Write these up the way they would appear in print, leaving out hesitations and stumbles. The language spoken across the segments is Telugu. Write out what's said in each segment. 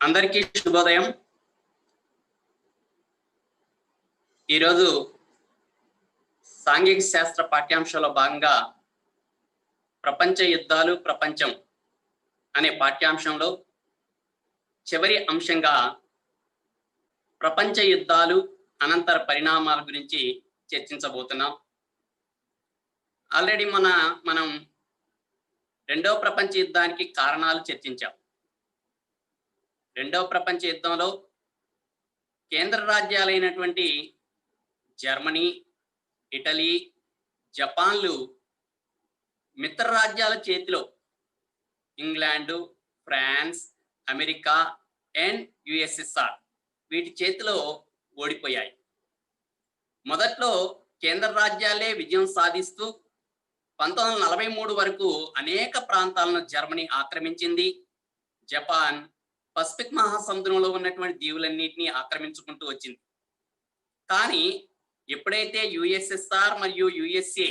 అందరికీ శుభోదయం. ఈరోజు సాంఘిక శాస్త్ర పాఠ్యాంశంలో భాగంగా ప్రపంచ యుద్ధాలు ప్రపంచం అనే పాఠ్యాంశంలో చివరి అంశంగా ప్రపంచ యుద్ధాలు అనంతర పరిణామాల గురించి చర్చించబోతున్నాం. ఆల్రెడీ మనం రెండవ ప్రపంచ యుద్ధానికి కారణాలు చర్చించాం. రెండవ ప్రపంచ యుద్ధంలో కేంద్ర రాజ్యాలైనటువంటి జర్మనీ, ఇటలీ, జపాన్లు మిత్ర రాజ్యాల చేతిలో England, France, America and USSR వీటి చేతిలో ఓడిపోయాయి. మొదట్లో కేంద్ర రాజ్యాలే విజయం సాధిస్తూ 1943 వరకు అనేక ప్రాంతాలను జర్మనీ ఆక్రమించింది. జపాన్ పసిఫిక్ మహాసముద్రంలో ఉన్నటువంటి దీవులన్నింటినీ ఆక్రమించుకుంటూ వచ్చింది. కానీ ఎప్పుడైతే యుఎస్ఎస్ఆర్ మరియు యుఎస్ఏ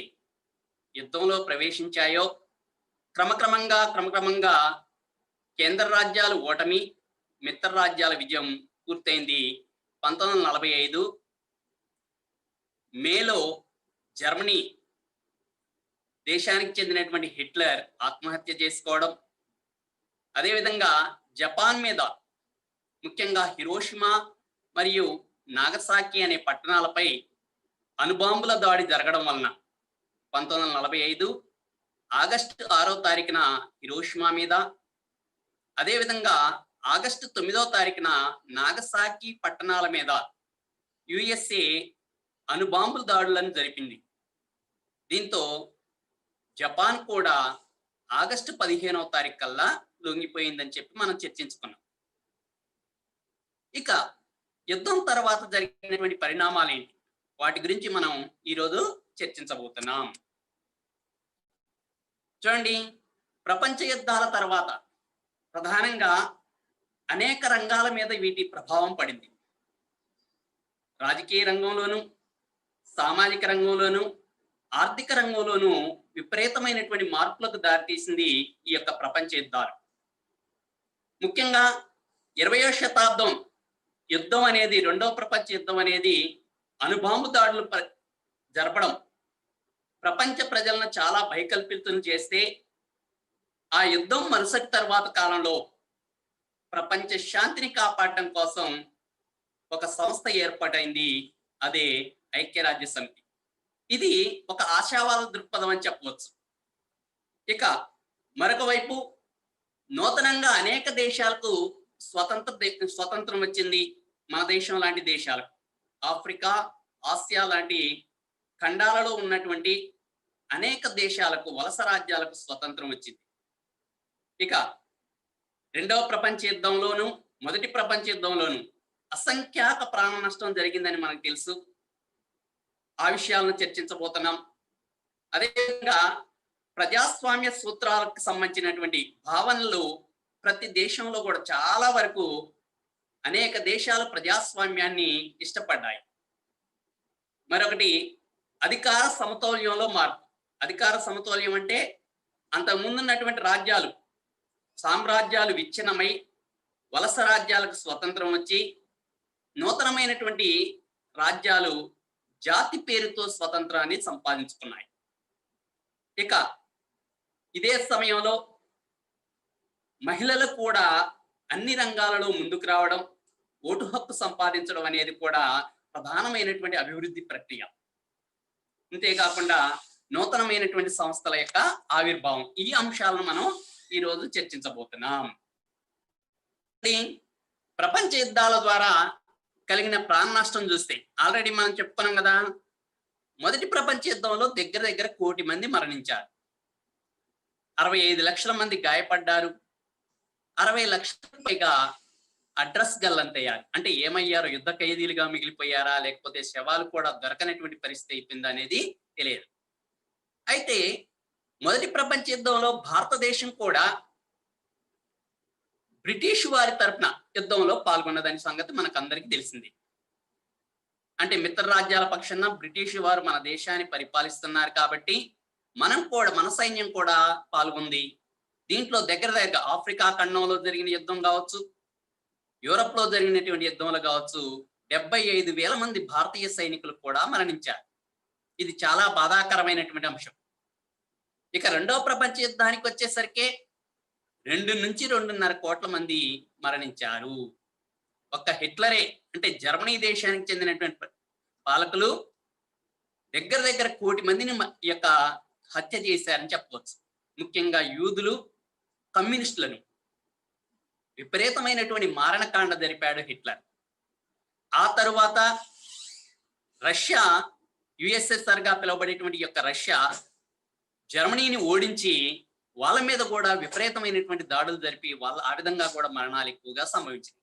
యుద్ధంలో ప్రవేశించాయో క్రమక్రమంగా కేంద్ర రాజ్యాలు ఓటమి, మిత్ర రాజ్యాల విజయం పూర్తయింది. 1945 మేలో జర్మనీ దేశానికి చెందినటువంటి హిట్లర్ ఆత్మహత్య చేసుకోవడం, అదేవిధంగా జపాన్ మీద ముఖ్యంగా హిరోషిమా మరియు నాగసాకి అనే పట్టణాలపై అణుబాంబుల దాడి జరగడం వలన 1945 ఆగస్టు 6వ తారీఖున హిరోషిమా మీద, అదేవిధంగా ఆగస్టు 9వ తారీఖున నాగసాకి పట్టణాల మీద యుఎస్ఏ అణుబాంబుల దాడులను జరిపింది. దీంతో జపాన్ కూడా ఆగస్టు 15వ తారీఖు కల్లా లొంగిపోయిందని చెప్పి మనం చర్చించుకున్నాం. ఇక యుద్ధం తర్వాత జరిగినటువంటి పరిణామాలు ఏంటి, వాటి గురించి మనం ఈరోజు చర్చించబోతున్నాం. చూడండి, ప్రపంచ యుద్ధాల తర్వాత ప్రధానంగా అనేక రంగాల మీద వీటి ప్రభావం పడింది. రాజకీయ రంగంలోను, సామాజిక రంగంలోను, ఆర్థిక రంగంలోనూ విపరీతమైనటువంటి మార్పులకు దారితీసింది ఈ యొక్క ప్రపంచ యుద్ధాలు. ముఖ్యంగా 20వ శతాబ్దం యుద్ధం అనేది, రెండవ ప్రపంచ యుద్ధం అనేది అణుబాంబు దాడులు జరపడం ప్రపంచ ప్రజలను చాలా భయకల్పితులను చేస్తే, ఆ యుద్ధం మరుసటి తర్వాత కాలంలో ప్రపంచ శాంతిని కాపాడడం కోసం ఒక సంస్థ ఏర్పాటైంది. అదే ఐక్యరాజ్య సమితి. ఇది ఒక ఆశావాద దృక్పథం అని చెప్పవచ్చు. ఇక మరొక వైపు నూతనంగా అనేక దేశాలకు స్వతంత్రం వచ్చింది. మన దేశం లాంటి దేశాలకు, ఆఫ్రికా, ఆసియా లాంటి ఖండాలలో ఉన్నటువంటి అనేక దేశాలకు, వలస రాజ్యాలకు స్వతంత్రం వచ్చింది. ఇక రెండవ ప్రపంచ యుద్ధంలోను, మొదటి ప్రపంచ యుద్ధంలోను అసంఖ్యాక ప్రాణ నష్టం జరిగిందని మనకు తెలుసు. ఆ విషయాలను చర్చించబోతున్నాం. అదేవిధంగా ప్రజాస్వామ్య సూత్రాలకు సంబంధించినటువంటి భావనలు ప్రతి దేశంలో కూడా చాలా వరకు అనేక దేశాలు ప్రజాస్వామ్యాన్ని ఇష్టపడ్డాయి. మరొకటి అధికార సమతౌల్యంలో మార్పు. అధికార సమతౌల్యం అంటే అంతకుముందున్నటువంటి రాజ్యాలు, సామ్రాజ్యాలు విచ్ఛిన్నమై వలస రాజ్యాలకు స్వతంత్రం వచ్చి నూతనమైనటువంటి రాజ్యాలు జాతి పేరుతో స్వతంత్రాన్ని సంపాదించుకున్నాయి. ఇక ఇదే సమయంలో మహిళలు కూడా అన్ని రంగాలలో ముందుకు రావడం, ఓటు హక్కు సంపాదించడం అనేది కూడా ప్రధానమైనటువంటి అభివృద్ధి ప్రక్రియ. అంతేకాకుండా నూతనమైనటువంటి సంస్థల యొక్క ఆవిర్భావం. ఈ అంశాలను మనం ఈరోజు చర్చించబోతున్నాం. ప్రపంచ యుద్ధాల ద్వారా కలిగిన ప్రాణ నష్టం చూస్తే ఆల్రెడీ మనం చెప్పుకున్నాం కదా. మొదటి ప్రపంచ యుద్ధంలో దగ్గర 1 కోటి మంది మరణించారు, 65 లక్షల మంది గాయపడ్డారు, 60 లక్షలకు పైగా అడ్రస్ గల్లంతయ్యారు. అంటే ఏమయ్యారు, యుద్ధ ఖైదీలుగా మిగిలిపోయారా, లేకపోతే శవాలు కూడా దొరకనటువంటి పరిస్థితి అయిపోయింది అనేది తెలియదు. అయితే మొదటి ప్రపంచ యుద్ధంలో భారతదేశం కూడా బ్రిటిష్ వారి తరపున యుద్ధంలో పాల్గొన్నదని సంగతి మనకందరికీ తెలిసింది. అంటే మిత్ర రాజ్యాల పక్షాన బ్రిటిష్ వారు మన దేశాన్ని పరిపాలిస్తున్నారు కాబట్టి మన సైన్యం కూడా పాల్గొంది. దీంట్లో దగ్గర ఆఫ్రికా ఖండంలో జరిగిన యుద్ధం కావచ్చు, యూరప్ లో జరిగినటువంటి యుద్ధంలో కావచ్చు 75,000 మంది భారతీయ సైనికులు కూడా మరణించారు. ఇది చాలా బాధాకరమైనటువంటి అంశం. ఇక రెండవ ప్రపంచ యుద్ధానికి వచ్చేసరికి 2-2.5 కోట్ల మంది మరణించారు. ఒక్క హిట్లరే అంటే జర్మనీ దేశానికి చెందినటువంటి పాలకులు దగ్గర దగ్గర 1,00,00,000 మందిని ఈ యొక్క హత్య చేశారని చెప్పవచ్చు. ముఖ్యంగా యూదులు, కమ్యూనిస్టులను విపరీతమైనటువంటి మారణకాండ జరిపాడు హిట్లర్. ఆ తరువాత రష్యా, యుఎస్ఎస్ఆర్ గా పిలువబడేటువంటి యొక్క రష్యా జర్మనీని ఓడించి వాళ్ళ మీద కూడా విపరీతమైనటువంటి దాడులు జరిపి వాళ్ళ ఆ విధంగా కూడా మరణాలు ఎక్కువగా సంభవించింది.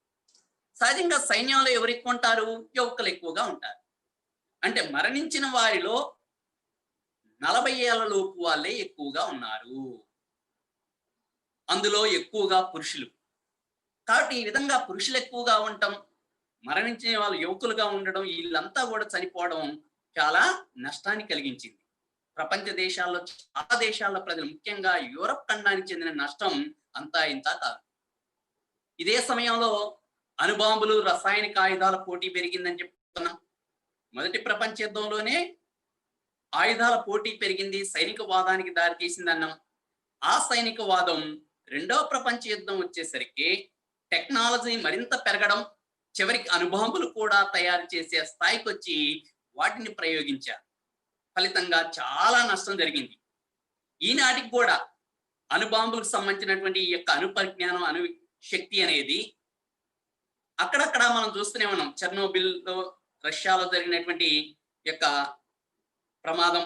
సహజంగా సైన్యంలో ఎవరు ఎక్కువ ఉంటారు? యువకులు ఎక్కువగా ఉంటారు. అంటే మరణించిన వారిలో 40 ఏళ్ల లోపు వాళ్ళే ఎక్కువగా ఉన్నారు. అందులో ఎక్కువగా పురుషులు. కాబట్టి ఈ విధంగా పురుషులు ఎక్కువగా ఉండటం, మరణించిన వాళ్ళు యువకులుగా ఉండడం, వీళ్ళంతా కూడా చనిపోవడం చాలా నష్టాన్ని కలిగించింది. ప్రపంచ దేశాల్లో చాలా దేశాల్లో ప్రజలు, ముఖ్యంగా యూరప్ ఖండానికి చెందిన నష్టం అంతా ఇంత కాదు. ఇదే సమయంలో అణుబాంబులు, రసాయనిక ఆయుధాల పోటీ పెరిగిందని చెప్తున్నాం. మొదటి ప్రపంచ యుద్ధంలోనే ఆయుధాల పోటీ పెరిగింది, సైనిక వాదానికి దారితీసిందన్నాం. ఆ సైనిక వాదం రెండవ ప్రపంచ యుద్ధం వచ్చేసరికి టెక్నాలజీ మరింత పెరగడం, చివరికి అణుబాంబులు కూడా తయారు చేసే స్థాయికి వచ్చి వాటిని ప్రయోగించారు. ఫలితంగా చాలా నష్టం జరిగింది. ఈనాటికి కూడా అణుబాంబులకు సంబంధించినటువంటి ఈ యొక్క అణుపరిజ్ఞానం, అణు శక్తి అనేది అక్కడక్కడ మనం చూస్తూనే ఉన్నాం. చెర్నోబిల్లో రష్యాలో జరిగినటువంటి యొక్క ప్రమాదం,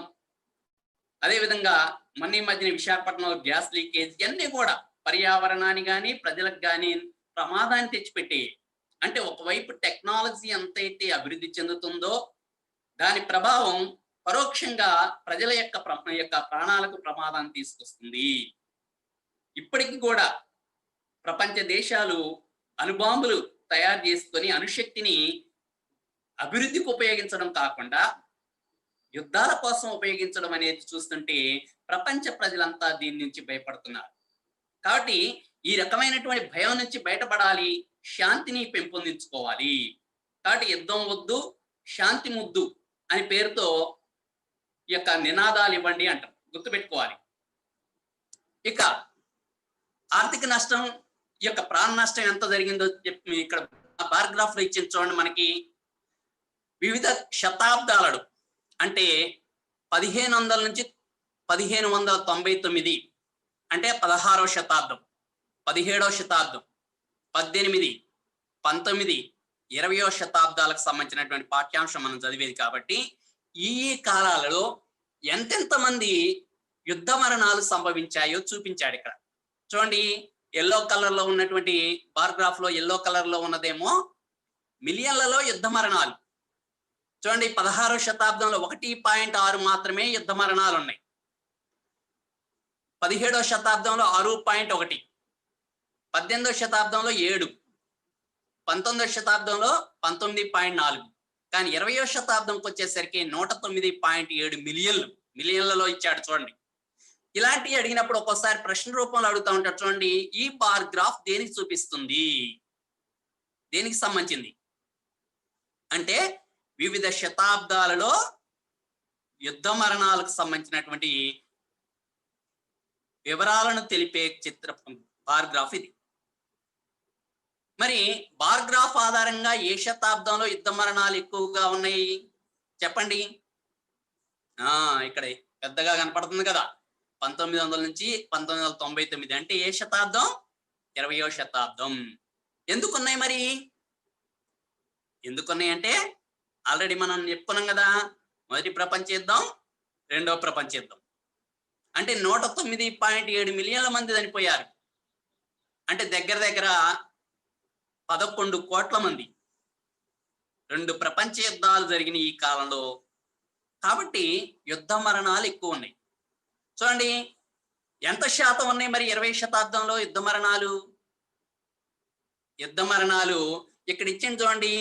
అదేవిధంగా మొన్న ఈ మధ్యన విశాఖపట్నంలో గ్యాస్ లీకేజ్, ఇవన్నీ కూడా పర్యావరణాన్ని కానీ ప్రజలకు కానీ ప్రమాదాన్ని తెచ్చిపెట్టి, అంటే ఒకవైపు టెక్నాలజీ ఎంతైతే అభివృద్ధి చెందుతుందో దాని ప్రభావం పరోక్షంగా ప్రజల యొక్క ప్రాణాలకు ప్రమాదాన్ని తీసుకొస్తుంది. ఇప్పటికి కూడా ప్రపంచ దేశాలు అణుబాంబులు తయారు చేసుకొని అణుశక్తిని అభివృద్ధికి ఉపయోగించడం కాకుండా యుద్ధాల కోసం ఉపయోగించడం అనేది చూస్తుంటే ప్రపంచ ప్రజలంతా దీని నుంచి భయపడుతున్నారు. కాబట్టి ఈ రకమైనటువంటి భయం నుంచి బయటపడాలి, శాంతిని పెంపొందించుకోవాలి. కాబట్టి యుద్ధం వద్దు, శాంతి ముద్దు అని పేరుతో ఈ యొక్క నినాదాలు ఇవ్వండి అంటాం, గుర్తుపెట్టుకోవాలి. ఇక ఆర్థిక నష్టం, ఈ యొక్క ప్రాణ నష్టం ఎంత జరిగిందో చెప్పి ఇక్కడ బార్ గ్రాఫ్ లో ఇచ్చిన చూడండి. మనకి వివిధ శతాబ్దాలు అంటే 1500 నుంచి 1599 అంటే 16వ శతాబ్దం, 17వ శతాబ్దం, 18, 19, 20వ శతాబ్దాలకు సంబంధించినటువంటి పాఠ్యాంశం మనం చదివేది కాబట్టి ఈ కాలాలలో ఎంతెంత మంది యుద్ధ మరణాలు సంభవించాయో చూపించాడు ఇక్కడ. చూడండి, ఎల్లో కలర్ లో ఉన్నటువంటి బార్ గ్రాఫ్ లో ఎల్లో కలర్ లో ఉన్నదేమో మిలియన్లలో యుద్ధ మరణాలు. చూడండి, 16వ శతాబ్దంలో 1.6 మాత్రమే యుద్ధ మరణాలు ఉన్నాయి. 17వ శతాబ్దంలో 6.1, 18వ శతాబ్దంలో 7, 19వ శతాబ్దంలో 19.4, కానీ 20వ శతాబ్దంకి వచ్చేసరికి 109.7 మిలియన్లలో ఇచ్చాడు. చూడండి, ఇలాంటివి అడిగినప్పుడు ఒక్కోసారి ప్రశ్న రూపంలో అడుగుతా ఉంటాడు. చూడండి, ఈ బార్ గ్రాఫ్ దేనికి చూపిస్తుంది, దేనికి సంబంధించింది అంటే వివిధ శతాబ్దాలలో యుద్ధ మరణాలకు సంబంధించినటువంటి వివరాలను తెలిపే చిత్ర బార్ గ్రాఫ్ ఇది. మరి బార్ గ్రాఫ్ ఆధారంగా ఏ శతాబ్దంలో యుద్ధ మరణాలు ఎక్కువగా ఉన్నాయి చెప్పండి. ఇక్కడ పెద్దగా కనపడుతుంది కదా, 1900 నుంచి 1999 అంటే ఏ శతాబ్దం? 20వ శతాబ్దం. ఎందుకున్నాయి మరి? ఎందుకున్నాయి అంటే ఆల్రెడీ మనం చెప్పుకున్నాం కదా, మొదటి ప్రపంచ యుద్ధం, రెండవ ప్రపంచ యుద్ధం. అంటే 109.7 మిలియన్ల మంది చనిపోయారు. అంటే దగ్గర దగ్గర 11 కోట్ల మంది. 2 ప్రపంచ యుద్ధాలు జరిగిన ఈ కాలంలో. కాబట్టి యుద్ధ మరణాలు ఎక్కువ ఉన్నాయి. చూడండి, ఎంత శాతం ఉన్నాయి మరి 20వ శతాబ్దంలో యుద్ధ మరణాలు? యుద్ధ మరణాలు ఇక్కడ ఇచ్చింది చూడండి,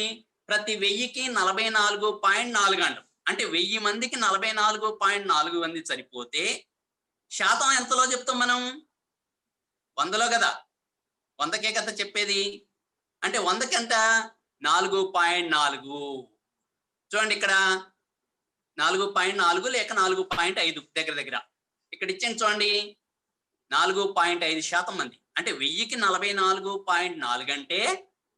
ప్రతి 1000కి 44.4 అంటాం. అంటే 1000 మందికి 44.4 మంది చనిపోతే శాతం ఎంతలో చెప్తాం మనం? 100లో కదా, 100కే కదా చెప్పేది. అంటే 100కి ఎంత 4.4. చూడండి ఇక్కడ 4.4 లేక 4.5 దగ్గర దగ్గర. ఇక్కడ ఇచ్చింది చూడండి 4.5% మంది. అంటే 1000కి 44.4 అంటే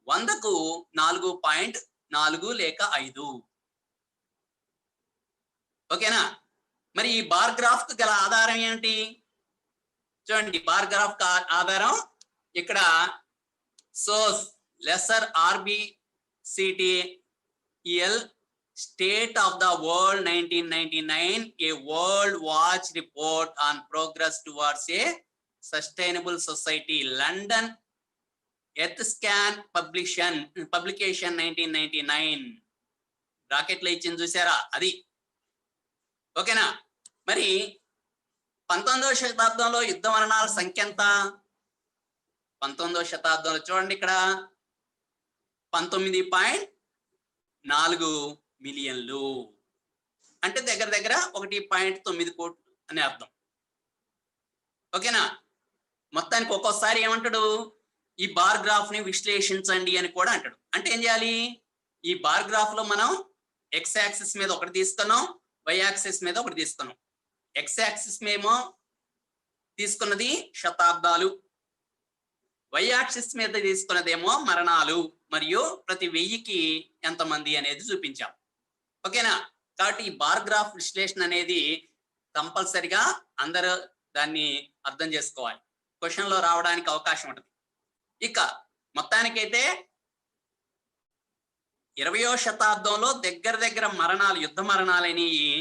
100కు 4.4 లేక 5. ఓకేనా? మరి ఈ బార్ గ్రాఫ్ కు గల ఆధారం ఏంటి? చూడండి బార్ గ్రాఫ్ ఆధారం ఇక్కడ source lesser RBCTEL State of the World 1999, a World Watch Report on Progress Towards a Sustainable Society, London Earthscan publication 1999. బ్రాకెట్లో ఇచ్చింది చూసారా? అది ఓకేనా? మరి 19వ శతాబ్దంలో యుద్ధ మరణాల సంఖ్య ఎంత? 19వ శతాబ్దంలో చూడండి ఇక్కడ 19.4 మిలియన్లు. అంటే దగ్గర దగ్గర 1.9 కోట్లు అని అర్థం. ఓకేనా? మొత్తానికి ఒక్కోసారి ఏమంటాడు, ఈ బార్ గ్రాఫ్ ని విశ్లేషించండి అని కూడా అంటాడు. అంటే ఏం చేయాలి? ఈ బార్ గ్రాఫ్ లో మనం ఎక్స్ యాక్సిస్ మీద ఒకటి తీసుకున్నాం, వై యాక్సిస్ మీద ఒకటి తీసుకున్నాం. ఎక్స్ యాక్సిస్ మేము తీసుకున్నది శతాబ్దాలు, వై యాక్సిస్ మీద తీసుకున్నదేమో మరణాలు, మరియు ప్రతి 1000కి ఎంతమంది అనేది చూపించాం. ఓకేనా? కాబట్టి ఈ బార్ గ్రాఫ్ విశ్లేషణ అనేది కంపల్సరిగా అందరూ దాన్ని అర్థం చేసుకోవాలి. క్వశ్చన్ లో రావడానికి అవకాశం ఉంటుంది. ఇక మొత్తానికైతే 20వ శతాబ్దంలో దగ్గర దగ్గర మరణాలు, యుద్ధ మరణాలు అనేవి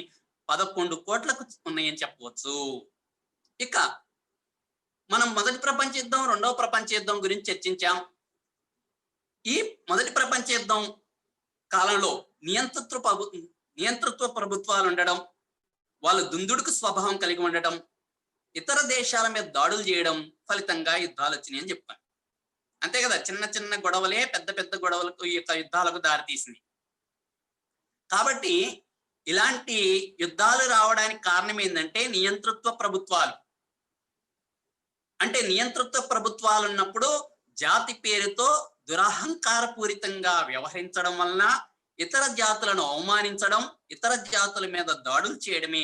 11 కోట్లకు ఉన్నాయని చెప్పవచ్చు. ఇక మనం మొదటి ప్రపంచ యుద్ధం, రెండవ ప్రపంచ యుద్ధం గురించి చర్చించాం. ఈ మొదటి ప్రపంచ యుద్ధం కాలంలో నియంతృత్వ ప్రభుత్వాలు ఉండడం, వాళ్ళు దుందుడుకు స్వభావం కలిగి ఉండడం, ఇతర దేశాల మీద దాడులు చేయడం ఫలితంగా యుద్ధాలు వచ్చినాయి అని చెప్పాను. అంతే కదా? చిన్న చిన్న గొడవలే పెద్ద పెద్ద గొడవలకు, ఈ యొక్క యుద్ధాలకు దారితీసింది. కాబట్టి ఇలాంటి యుద్ధాలు రావడానికి కారణం ఏంటంటే నియంతృత్వ ప్రభుత్వాలు. అంటే నియంతృత్వ ప్రభుత్వాలు ఉన్నప్పుడు జాతి పేరుతో దురహంకారపూరితంగా వ్యవహరించడం వలన ఇతర జాతులను అవమానించడం, ఇతర జాతుల మీద దాడులు చేయడమే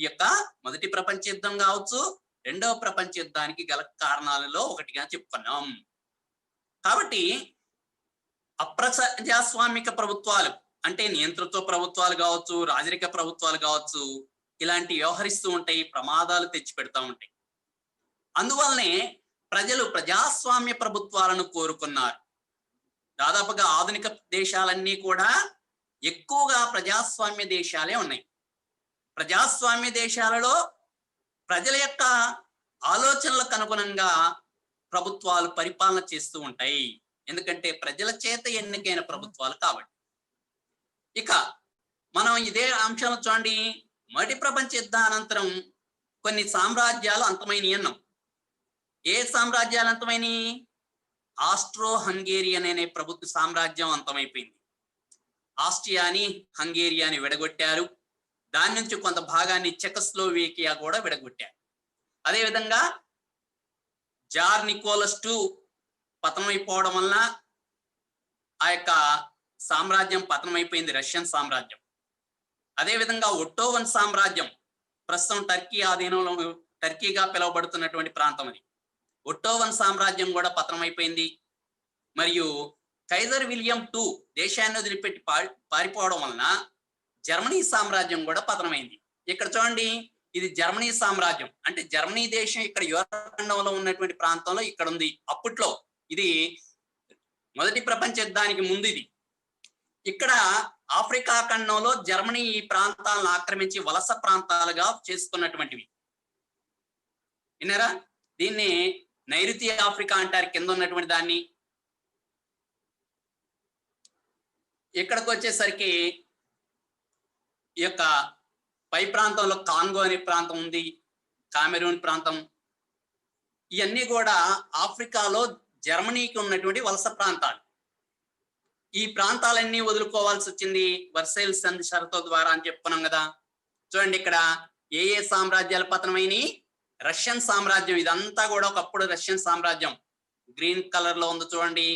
ఈ యొక్క మొదటి ప్రపంచ యుద్ధం కావచ్చు, రెండవ ప్రపంచ యుద్ధానికి గల కారణాలలో ఒకటిగా చెప్పుకున్నాం. కాబట్టి అప్రజాస్వామిక ప్రభుత్వాలు అంటే నియంతృత్వ ప్రభుత్వాలు కావచ్చు, రాజరిక ప్రభుత్వాలు కావచ్చు, ఇలాంటి వ్యవహరిస్తూ ఉంటాయి, ప్రమాదాలు తెచ్చిపెడతా ఉంటాయి. అందువల్లనే ప్రజలు ప్రజాస్వామ్య ప్రభుత్వాలను కోరుకున్నారు. దాదాపుగా ఆధునిక దేశాలన్నీ కూడా ఎక్కువగా ప్రజాస్వామ్య దేశాలే ఉన్నాయి. ప్రజాస్వామ్య దేశాలలో ప్రజల యొక్క ఆలోచనలకు అనుగుణంగా ప్రభుత్వాలు పరిపాలన చేస్తూ ఉంటాయి. ఎందుకంటే ప్రజల చేత ఎన్నికైన ప్రభుత్వాలు కాబట్టి. ఇక మనం ఇదే అంశంలో చూడండి, మొదటి ప్రపంచ యుద్ధానంతరం కొన్ని సామ్రాజ్యాలు అంతమైనవి అన్నాం. ఏ సామ్రాజ్యాలు అంతమైనవి? ఆస్ట్రో హంగేరియన్ అనే ప్రభుత్వ సామ్రాజ్యం అంతమైపోయింది. ఆస్ట్రియాని, హంగేరియాని విడగొట్టారు. దాని నుంచి కొంత భాగాన్ని చెకస్లోవేకియా కూడా విడగొట్టారు. అదేవిధంగా జార్ నికోలస్ II పతనమైపోవడం వలన ఆ యొక్క సామ్రాజ్యం పతనమైపోయింది, రష్యన్ సామ్రాజ్యం. అదేవిధంగా ఒట్టోవన్ సామ్రాజ్యం, ప్రస్తుతం టర్కీ ఆధీనంలో, టర్కీగా పిలువబడుతున్నటువంటి ప్రాంతం అది. ఒట్టోవన్ సామ్రాజ్యం కూడా పతనమైపోయింది. మరియు కైజర్ విలియం II దేశాన్ని వదిలిపెట్టి పారిపోవడం వలన జర్మనీ సామ్రాజ్యం కూడా పతనమైంది. ఇక్కడ చూడండి, ఇది జర్మనీ సామ్రాజ్యం. అంటే జర్మనీ దేశం ఇక్కడ యూరప్ ఖండంలో ఉన్నటువంటి ప్రాంతంలో ఇక్కడ ఉంది. అప్పట్లో ఇది మొదటి ప్రపంచ యుద్ధానికి ముందు ఇది. ఇక్కడ ఆఫ్రికా ఖండంలో జర్మనీ ఈ ప్రాంతాలను ఆక్రమించి వలస ప్రాంతాలుగా చేసుకున్నటువంటివి. విన్నారా? దీన్ని నైరుతి ఆఫ్రికా అంటారు, కింద ఉన్నటువంటి దాన్ని. ఇక్కడికి వచ్చేసరికి ఈ యొక్క పై ప్రాంతంలో కాంగో అనే ప్రాంతం ఉంది, కామెరూన్ ప్రాంతం. ఇవన్నీ కూడా ఆఫ్రికాలో జర్మనీకి ఉన్నటువంటి వలస ప్రాంతాలు. ఈ ప్రాంతాలన్నీ వదులుకోవాల్సి వచ్చింది వర్సైల్ సంధి షరతు ద్వారా అని చెప్పుకున్నాం కదా. చూడండి ఇక్కడ ఏ ఏ సామ్రాజ్యాల పతనమైనవి? రష్యన్ సామ్రాజ్యం, ఇదంతా కూడా ఒకప్పుడు రష్యన్ సామ్రాజ్యం. గ్రీన్ కలర్ లో ఉంది చూడండి,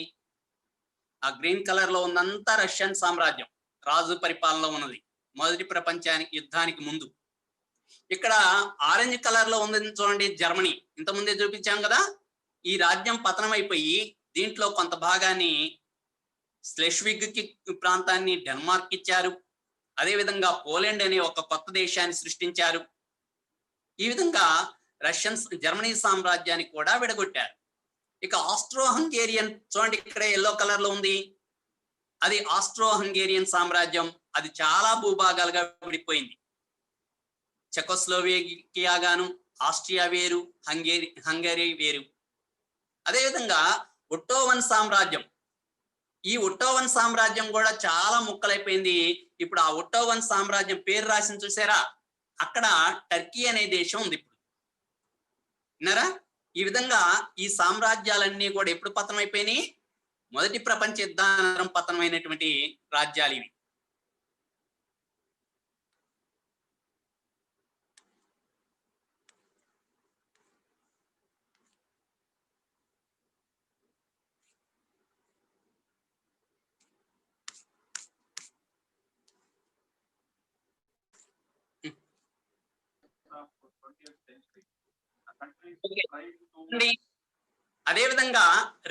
ఆ గ్రీన్ కలర్ లో ఉందంతా రష్యన్ సామ్రాజ్యం, రాజు పరిపాలనలో ఉన్నది మొదటి ప్రపంచానికి యుద్ధానికి ముందు. ఇక్కడ ఆరెంజ్ కలర్ లో ఉంది చూడండి జర్మనీ, ఇంత ముందే చూపించాం కదా. ఈ రాజ్యం పతనం అయిపోయి దీంట్లో కొంత భాగాన్ని స్లెష్విగ్ కి ప్రాంతాన్ని డెన్మార్క్ ఇచ్చారు. అదేవిధంగా పోలాండ్ అనే ఒక కొత్త దేశాన్ని సృష్టించారు. ఈ విధంగా జర్మనీ సామ్రాజ్యాన్ని కూడా విడగొట్టారు. ఇక ఆస్ట్రో హంగేరియన్ చూడండి, ఇక్కడ ఎల్లో కలర్ లో ఉంది, అది ఆస్ట్రో హంగేరియన్ సామ్రాజ్యం. అది చాలా భూభాగాలుగా విడిపోయింది. చెకోస్లోవేకియా గాను, ఆస్ట్రియా వేరు, హంగరీ వేరు. అదేవిధంగా ఒట్టోవన్ సామ్రాజ్యం, ఈ ఒట్టోవన్ సామ్రాజ్యం కూడా చాలా ముక్కలైపోయింది. ఇప్పుడు ఆ ఒట్టోవన్ సామ్రాజ్యం పేరు రాసింది చూసారా, అక్కడ టర్కీ అనే దేశం ఉంది ఇప్పుడు. విన్నారా? ఈ విధంగా ఈ సామ్రాజ్యాలన్నీ కూడా ఎప్పుడు పతనం అయిపోయినాయి? మొదటి ప్రపంచ యుద్ధానంతరం పతనమైనటువంటి రాజ్యాలు ఇవి. అదేవిధంగా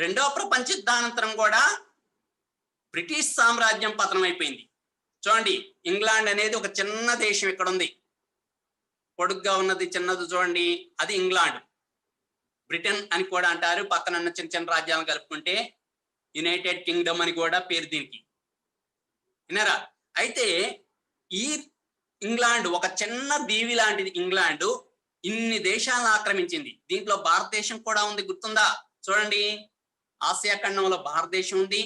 రెండవ ప్రపంచ యుద్ధానంతరం కూడా బ్రిటిష్ సామ్రాజ్యం పతనం అయిపోయింది. చూడండి, ఇంగ్లాండ్ అనేది ఒక చిన్న దేశం ఇక్కడ ఉంది, పొడుగ్గా ఉన్నది చిన్నది చూడండి, అది ఇంగ్లాండ్. బ్రిటన్ అని కూడా అంటారు, పక్కన ఉన్న చిన్న చిన్న రాజ్యాలను కలుపుకుంటే యునైటెడ్ కింగ్డమ్ అని కూడా పేరు దీనికి. విన్నారా? అయితే ఈ ఇంగ్లాండ్ ఒక చిన్న దీవి లాంటిది. ఇంగ్లాండ్ ఇన్ని దేశాలను ఆక్రమించింది. దీంట్లో భారతదేశం కూడా ఉంది, గుర్తుందా? చూడండి, ఆసియా ఖండంలో భారతదేశం ఉంది.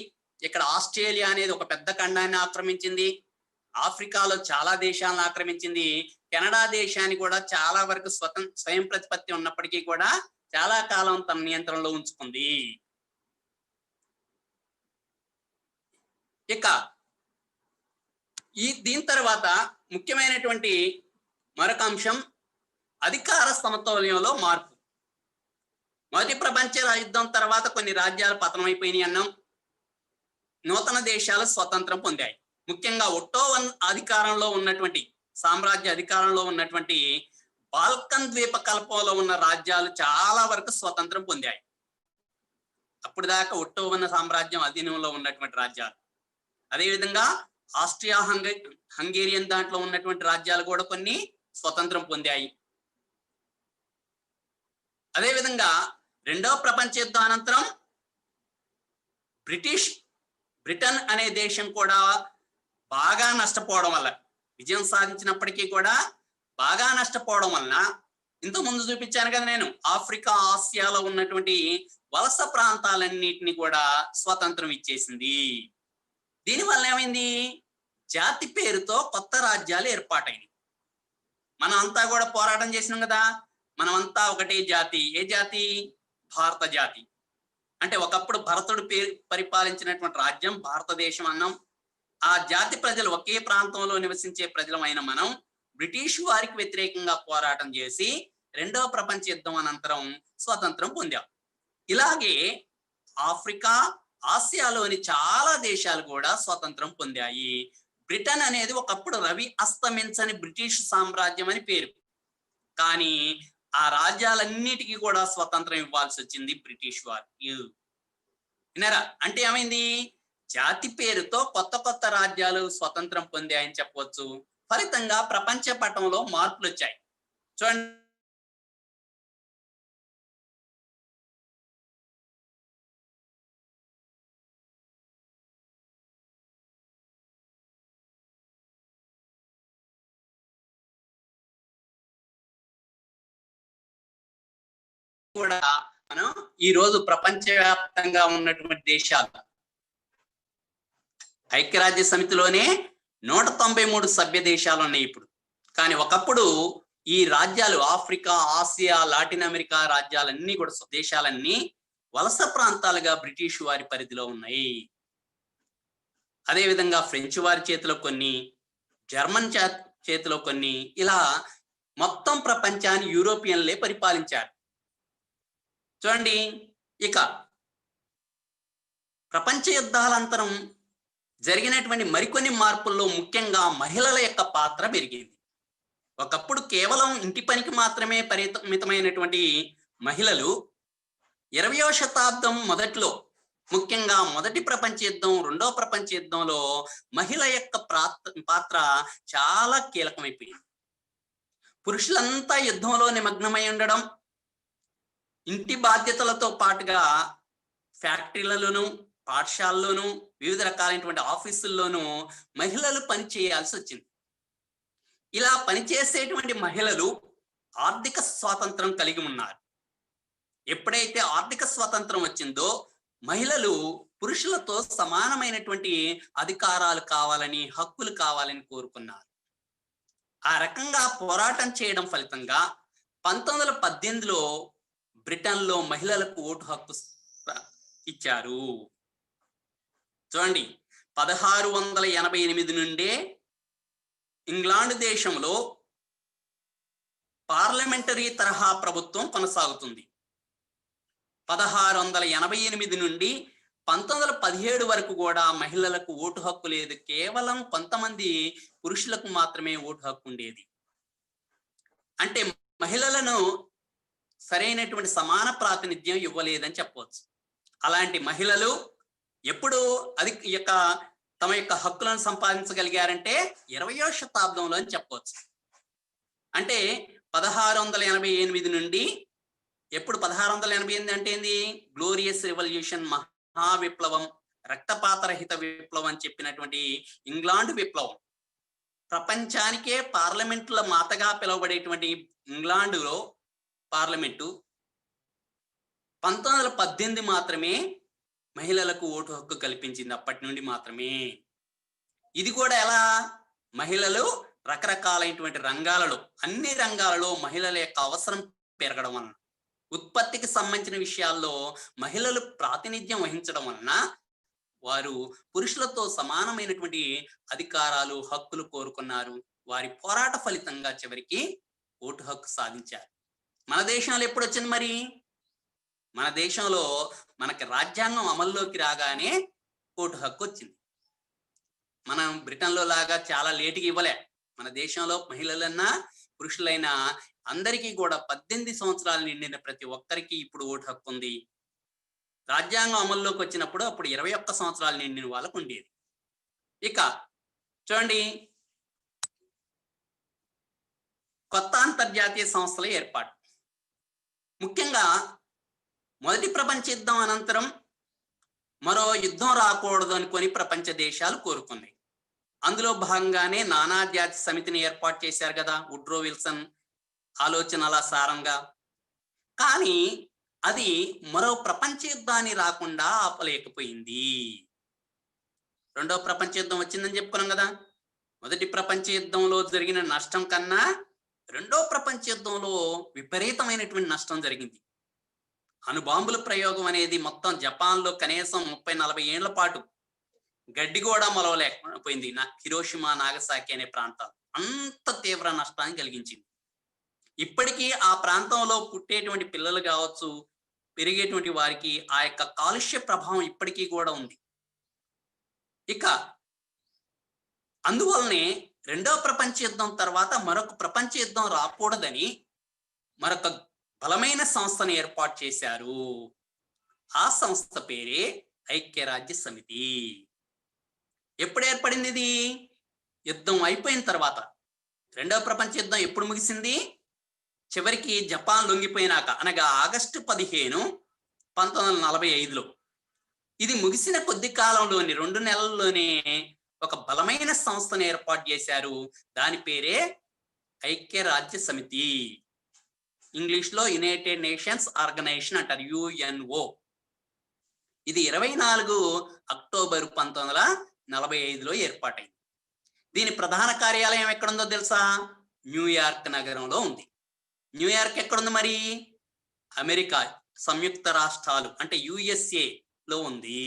ఇక్కడ ఆస్ట్రేలియా అనేది ఒక పెద్ద ఖండాన్ని ఆక్రమించింది. ఆఫ్రికాలో చాలా దేశాలను ఆక్రమించింది. కెనడా దేశాన్ని కూడా చాలా వరకు స్వయం ప్రతిపత్తి ఉన్నప్పటికీ కూడా చాలా కాలం తన నియంత్రణలో ఉంచుకుంది. ఇక దీని తర్వాత ముఖ్యమైనటువంటి మరొక అంశం అధికార సమతౌల్యంలో మార్పు. మొదటి ప్రపంచ యుద్ధం తర్వాత కొన్ని రాజ్యాలు పతనమైపోయినాయి అన్నాం, నూతన దేశాలు స్వతంత్రం పొందాయి. ముఖ్యంగా ఒట్టోవన్ అధికారంలో ఉన్నటువంటి సామ్రాజ్య అధికారంలో ఉన్నటువంటి బాల్కన్ ద్వీప కల్పంలో ఉన్న రాజ్యాలు చాలా వరకు స్వతంత్రం పొందాయి. అప్పుడు దాకా ఒట్టోవన్ సామ్రాజ్యం అధీనంలో ఉన్నటువంటి రాజ్యాలు. అదేవిధంగా ఆస్ట్రియా హంగేరియన్ దాంట్లో ఉన్నటువంటి రాజ్యాలు కూడా కొన్ని స్వతంత్రం పొందాయి. అదేవిధంగా రెండవ ప్రపంచ యుద్ధం అనంతరం బ్రిటన్ అనే దేశం కూడా బాగా నష్టపోవడం వల్ల, విజయం సాధించినప్పటికీ కూడా బాగా నష్టపోవడం వలన, ఇంతకుముందు చూపించాను కదా నేను, ఆఫ్రికా ఆసియాలో ఉన్నటువంటి వలస ప్రాంతాలన్నిటిని కూడా స్వతంత్రం ఇచ్చేసింది. దీనివల్ల ఏమైంది? జాతి పేరుతో కొత్త రాజ్యాలు ఏర్పాటైనవి. మనం అంతా కూడా పోరాటం చేసినాం కదా, మనమంతా ఒకటే జాతి. ఏ జాతి? భారత జాతి. అంటే ఒకప్పుడు భరతుడు పరిపాలించినటువంటి రాజ్యం భారతదేశం అన్నాం. ఆ జాతి ప్రజలు, ఒకే ప్రాంతంలో నివసించే ప్రజలమైన మనం బ్రిటిష్ వారికి వ్యతిరేకంగా పోరాటం చేసి రెండవ ప్రపంచ యుద్ధం అనంతరం స్వతంత్రం పొందాం. ఇలాగే ఆఫ్రికా, ఆసియాలోని చాలా దేశాలు కూడా స్వతంత్రం పొందాయి. బ్రిటన్ అనేది ఒకప్పుడు రవి అస్తమించని బ్రిటిష్ సామ్రాజ్యం అని పేరు, కానీ ఆ రాజ్యాలన్నిటికీ కూడా స్వతంత్రం ఇవ్వాల్సి వచ్చింది బ్రిటిష్ వారు. విన్నారా? అంటే ఏమైంది? జాతి పేరుతో కొత్త కొత్త రాజ్యాలు స్వతంత్రం పొందాయని చెప్పవచ్చు. ఫలితంగా ప్రపంచ పటంలో మార్పులు వచ్చాయి. చూడండి, కూడా మనం ఈ రోజు ప్రపంచవ్యాప్తంగా ఉన్నటువంటి దేశాలు ఐక్యరాజ్య సమితిలోనే 193 సభ్య దేశాలు ఉన్నాయి ఇప్పుడు. కానీ ఒకప్పుడు ఈ రాజ్యాలు ఆఫ్రికా, ఆసియా, లాటిన్ అమెరికా రాజ్యాలన్నీ కూడా, దేశాలన్నీ వలస ప్రాంతాలుగా బ్రిటిష్ వారి పరిధిలో ఉన్నాయి. అదేవిధంగా ఫ్రెంచ్ వారి చేతిలో కొన్ని, జర్మన్ చేతిలో కొన్ని, ఇలా మొత్తం ప్రపంచాన్ని యూరోపియన్లే పరిపాలించారు. చూడండి, ఇక ప్రపంచ యుద్ధాలంతరం జరిగినటువంటి మరికొన్ని మార్పుల్లో ముఖ్యంగా మహిళల యొక్క పాత్ర పెరిగింది. ఒకప్పుడు కేవలం ఇంటి పనికి మాత్రమే పరిమితమైనటువంటి మహిళలు 20వ శతాబ్దం మొదట్లో, ముఖ్యంగా మొదటి ప్రపంచ యుద్ధం, రెండవ ప్రపంచ యుద్ధంలో మహిళ యొక్క పాత్ర చాలా కీలకమైపోయింది. పురుషులంతా యుద్ధంలో నిమగ్నమై ఉండడం, ఇంటి బాధ్యతలతో పాటుగా ఫ్యాక్టరీలలోనూ, పాఠశాలలోనూ, వివిధ రకాలైనటువంటి ఆఫీసుల్లోనూ మహిళలు పని చేయాల్సి వచ్చింది. ఇలా పనిచేసేటువంటి మహిళలు ఆర్థిక స్వాతంత్రం కలిగి ఉన్నారు. ఎప్పుడైతే ఆర్థిక స్వాతంత్రం వచ్చిందో మహిళలు పురుషులతో సమానమైనటువంటి అధికారాలు కావాలని, హక్కులు కావాలని కోరుకున్నారు. ఆ రకంగా పోరాటం చేయడం ఫలితంగా 1918లో బ్రిటన్లో మహిళలకు ఓటు హక్కు ఇచ్చారు. చూడండి, 1688 నుండే ఇంగ్లాండ్ దేశంలో పార్లమెంటరీ తరహా ప్రభుత్వం కొనసాగుతుంది. 1688 నుండి 1917 వరకు కూడా మహిళలకు ఓటు హక్కు లేదు. కేవలం కొంతమంది పురుషులకు మాత్రమే ఓటు హక్కు ఉండేది. అంటే మహిళలను సరైనటువంటి సమాన ప్రాతినిధ్యం ఇవ్వలేదని చెప్పవచ్చు. అలాంటి మహిళలు ఎప్పుడు తమ యొక్క హక్కులను సంపాదించగలిగారంటే 20వ శతాబ్దంలో అని చెప్పవచ్చు. అంటే 1688 నుండి ఎప్పుడు 1688 అంటే ఏంది? గ్లోరియస్ రెవల్యూషన్, మహా విప్లవం, రక్తపాతరహిత విప్లవం అని చెప్పినటువంటి ఇంగ్లాండ్ విప్లవం. ప్రపంచానికే పార్లమెంటుల మాతగా పిలువబడేటువంటి ఇంగ్లాండులో పార్లమెంటు 1918 మాత్రమే మహిళలకు ఓటు హక్కు కల్పించింది. అప్పటి నుండి మాత్రమే. ఇది కూడా ఎలా? మహిళలు రకరకాలైనటువంటి రంగాలలో, అన్ని రంగాలలో మహిళల యొక్క అవసరం పెరగడం వలన, ఉత్పత్తికి సంబంధించిన విషయాల్లో మహిళలు ప్రాతినిధ్యం వహించడం వలన వారు పురుషులతో సమానమైనటువంటి అధికారాలు, హక్కులు కోరుకున్నారు. వారి పోరాట ఫలితంగా చివరికి ఓటు హక్కు సాధించారు. మన దేశంలో ఎప్పుడు వచ్చింది మరి? మన దేశంలో మనకి రాజ్యాంగం అమల్లోకి రాగానే ఓటు హక్కు వచ్చింది. మనం బ్రిటన్లో లాగా చాలా లేటుగా ఇవ్వలే. మన దేశంలో మహిళలన్నా పురుషులైనా అందరికీ కూడా 18 సంవత్సరాలు నిండిన ప్రతి ఒక్కరికి ఇప్పుడు ఓటు హక్కు ఉంది. రాజ్యాంగం అమల్లోకి వచ్చినప్పుడు అప్పుడు 21 సంవత్సరాలు నిండిన వాళ్ళకు ఉండేది. ఇక చూడండి, కొత్త అంతర్జాతీయ సంస్థల ఏర్పాటు. ముఖ్యంగా మొదటి ప్రపంచ యుద్ధం అనంతరం మరో యుద్ధం రాకూడదు అనుకొని ప్రపంచ దేశాలు కోరుకున్నాయి. అందులో భాగంగానే నానాజాతి సమితిని ఏర్పాటు చేశారు కదా, వుడ్రో విల్సన్ ఆలోచనల సారంగా. కానీ అది మరో ప్రపంచ యుద్ధాన్ని రాకుండా ఆపలేకపోయింది. రెండవ ప్రపంచ యుద్ధం వచ్చిందని చెప్పుకున్నాం కదా. మొదటి ప్రపంచ యుద్ధంలో జరిగిన నష్టం కన్నా రెండో ప్రపంచ యుద్ధంలో విపరీతమైనటువంటి నష్టం జరిగింది. అణుబాంబుల ప్రయోగం అనేది మొత్తం జపాన్లో కనీసం 30-40 ఏళ్ల పాటు గడ్డి కూడా మొలవలేకపోయింది. హిరోషిమా, నాగసాకి అనే ప్రాంతాలు అంత తీవ్ర నష్టాన్ని కలిగించింది. ఇప్పటికీ ఆ ప్రాంతంలో పుట్టేటువంటి పిల్లలు కావచ్చు, పెరిగేటువంటి వారికి ఆ యొక్క కాలుష్య ప్రభావం ఇప్పటికీ కూడా ఉంది. ఇక అందువల్లనే రెండవ ప్రపంచ యుద్ధం తర్వాత మరొక ప్రపంచ యుద్ధం రాకూడదని మరొక బలమైన సంస్థను ఏర్పాటు చేశారు. ఆ సంస్థ పేరే ఐక్యరాజ్య సమితి. ఎప్పుడు ఏర్పడింది ఇది? యుద్ధం అయిపోయిన తర్వాత. రెండవ ప్రపంచ యుద్ధం ఎప్పుడు ముగిసింది? చివరికి జపాన్ లొంగిపోయినాక, అనగా ఆగస్టు 15, 1945లో. ఇది ముగిసిన కొద్ది కాలంలోని 2 నెలల్లోనే ఒక బలమైన సంస్థను ఏర్పాటు చేశారు. దాని పేరే ఐక్యరాజ్య సమితి. ఇంగ్లీష్ లో యునైటెడ్ నేషన్స్ ఆర్గనైజేషన్ అంటారు, యుఎన్ఓ. ఇది 24 అక్టోబర్ 1945లో ఏర్పాటైంది. దీని ప్రధాన కార్యాలయం ఎక్కడుందో తెలుసా? న్యూయార్క్ నగరంలో ఉంది. న్యూయార్క్ ఎక్కడుంది మరి? అమెరికా సంయుక్త రాష్ట్రాలు అంటే యుఎస్ఏ లో ఉంది.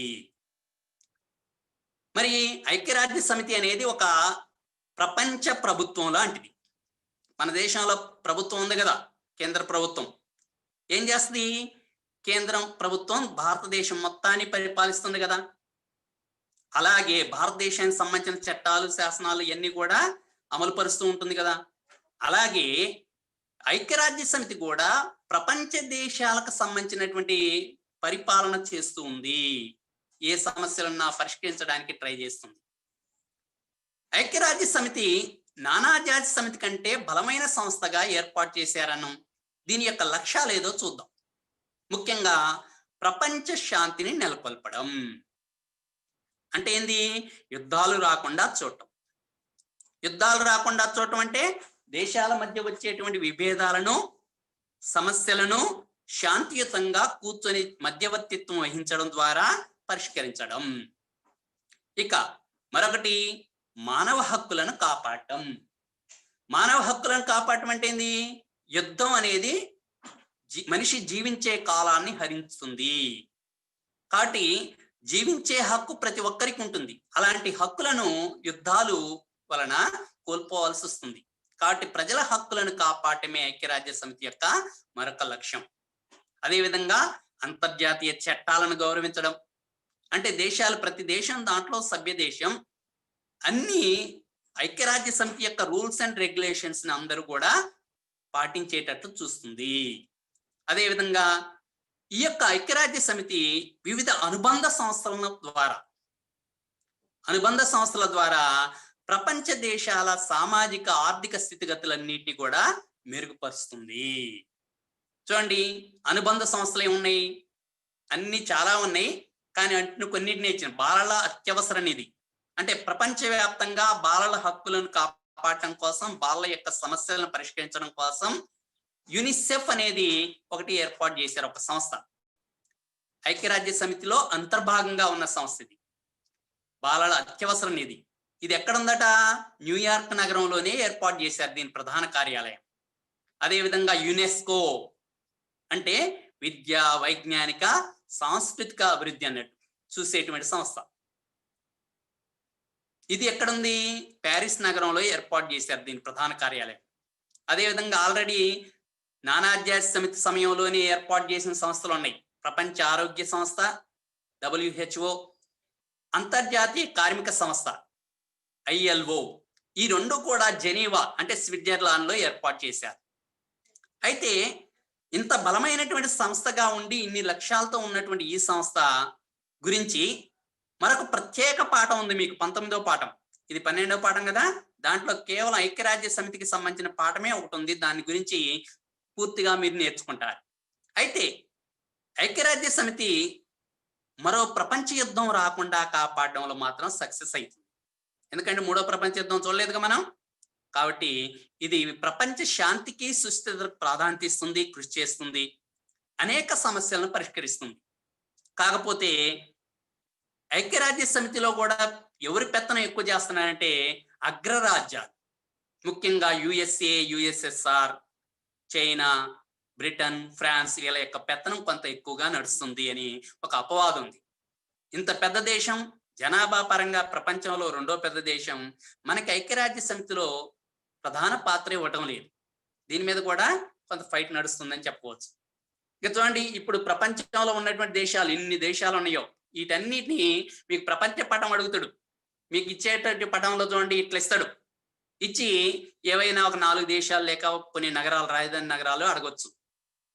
మరి ఐక్యరాజ్య సమితి అనేది ఒక ప్రపంచ ప్రభుత్వం లాంటిది. మన దేశంలో ప్రభుత్వం ఉంది కదా, కేంద్ర ప్రభుత్వం. ఏం చేస్తుంది? కేంద్రం ప్రభుత్వం భారతదేశం మొత్తాన్ని పరిపాలిస్తుంది కదా. అలాగే భారతదేశానికి సంబంధించిన చట్టాలు, శాసనాలు ఇయన్నీ కూడా అమలు పరుస్తూ ఉంటుంది కదా! అలాగే ఐక్యరాజ్య సమితి కూడా ప్రపంచ దేశాలకు సంబంధించినటువంటి పరిపాలన చేస్తూ ఉంది. ఏ సమస్యలున్నా పరిష్కరించడానికి ట్రై చేస్తుంది. ఐక్యరాజ్య సమితి నానాజాతి సమితి కంటే బలమైన సంస్థగా ఏర్పాటు చేశారనం. దీని యొక్క లక్ష్యాలేదో చూద్దాం. ముఖ్యంగా ప్రపంచ శాంతిని నెలకొల్పడం. అంటే ఏంది? యుద్ధాలు రాకుండా చూడటం. యుద్ధాలు రాకుండా చూడటం అంటే దేశాల మధ్య వచ్చేటువంటి విభేదాలను, సమస్యలను శాంతియుతంగా కూర్చొని మధ్యవర్తిత్వం వహించడం ద్వారా పరిష్కరించడం. ఇక మరొకటి మానవ హక్కులను కాపాడటం. మానవ హక్కులను కాపాడటం అంటే ఏంది? యుద్ధం అనేది మనిషి జీవించే కాలాన్ని హరిస్తుంది. కాబట్టి జీవించే హక్కు ప్రతి ఒక్కరికి ఉంటుంది. అలాంటి హక్కులను యుద్ధాలు వలన కోల్పోవాల్సి వస్తుంది. కాబట్టి ప్రజల హక్కులను కాపాడటమే ఐక్యరాజ్య సమితి యొక్క మరొక లక్ష్యం. అదేవిధంగా అంతర్జాతీయ చట్టాలను గౌరవించడం. అంటే దేశాలు, ప్రతి దేశం దాంట్లో సభ్య దేశం అన్ని ఐక్యరాజ్య సమితి యొక్క రూల్స్ అండ్ రెగ్యులేషన్స్ ని అందరూ కూడా పాటించేటట్లు చూస్తుంది. అదేవిధంగా ఈ యొక్క ఐక్యరాజ్య సమితి వివిధ అనుబంధ సంస్థల ద్వారా ప్రపంచ దేశాల సామాజిక ఆర్థిక స్థితిగతులన్నిటిని కూడా మెరుగుపరుస్తుంది. చూడండి, అనుబంధ సంస్థలు ఏమున్నాయి? అన్ని చాలా ఉన్నాయి, కానీ కొన్నిటిని ఇచ్చిన బాలల అత్యవసర నిధి. అంటే ప్రపంచవ్యాప్తంగా బాలల హక్కులను కాపాడటం కోసం, బాలల యొక్క సమస్యలను పరిష్కరించడం కోసం యునిసెఫ్ అనేది ఒకటి ఏర్పాటు చేశారు, ఒక సంస్థ. ఐక్యరాజ్య సమితిలో అంతర్భాగంగా ఉన్న సంస్థ ఇది, బాలల అత్యవసర నిధి. ఇది ఎక్కడుందట? న్యూయార్క్ నగరంలోనే ఏర్పాటు చేశారు దీని ప్రధాన కార్యాలయం. అదేవిధంగా యునెస్కో అంటే విద్య, వైజ్ఞానిక, సాంస్కృతిక అభివృద్ధి అన్నట్టు చూసేటువంటి సంస్థ. ఇది ఎక్కడుంది? ప్యారిస్ నగరంలో ఏర్పాటు చేశారు దీని ప్రధాన కార్యాలయం. అదేవిధంగా ఆల్రెడీ నానాజాతి సమితి సమయంలోనే ఏర్పాటు చేసిన సంస్థలు ఉన్నాయి. ప్రపంచ ఆరోగ్య సంస్థ, WHO, అంతర్జాతీయ కార్మిక సంస్థ ILO. ఈ రెండు కూడా జెనీవా అంటే స్విట్జర్లాండ్ లో ఏర్పాటు చేశారు. అయితే ఇంత బలమైనటువంటి సంస్థగా ఉండి ఇన్ని లక్ష్యాలతో ఉన్నటువంటి ఈ సంస్థ గురించి మరొక ప్రత్యేక పాఠం ఉంది మీకు, 19వ పాఠం. ఇది 12వ పాఠం కదా. దాంట్లో కేవలం ఐక్యరాజ్య సమితికి సంబంధించిన పాఠమే ఒకటి ఉంది. దాని గురించి పూర్తిగా మీరు నేర్చుకుంటారు. అయితే ఐక్యరాజ్య సమితి మరో ప్రపంచ యుద్ధం రాకుండా కాపాడడంలో మాత్రం సక్సెస్ అవుతుంది. ఎందుకంటే 3వ ప్రపంచ యుద్ధం చూడలేదుగా మనం. కాబట్టి ఇది ప్రపంచ శాంతికి, సుస్థిరతకు ప్రాధాన్యత ఇస్తుంది, కృషి చేస్తుంది, అనేక సమస్యలను పరిష్కరిస్తుంది. కాకపోతే ఐక్యరాజ్య సమితిలో కూడా ఎవరి పెత్తనం ఎక్కువ చేస్తున్నారంటే అగ్రరాజ్యాలు, ముఖ్యంగా USA, USSR, China, Britain, France వీళ్ళ యొక్క పెత్తనం కొంత ఎక్కువగా నడుస్తుంది అని ఒక అపవాదం ఉంది. ఇంత పెద్ద దేశం, జనాభా పరంగా ప్రపంచంలో 2వ పెద్ద దేశం, మనకి ఐక్యరాజ్య సమితిలో ప్రధాన పాత్ర ఇవ్వటం లేదు. దీని మీద కూడా కొంత ఫైట్ నడుస్తుందని చెప్పవచ్చు. ఇక చూడండి, ఇప్పుడు ప్రపంచంలో ఉన్నటువంటి దేశాలు, ఇన్ని దేశాలు ఉన్నాయో, వీటన్నిటిని మీకు ప్రపంచ పటం అడుగుతాడు. మీకు ఇచ్చేటటువంటి పటంలో చూడండి ఇట్లా ఇస్తాడు. ఇచ్చి ఏవైనా ఒక 4 దేశాలు లేక కొన్ని నగరాలు, రాజధాని నగరాలు అడగొచ్చు.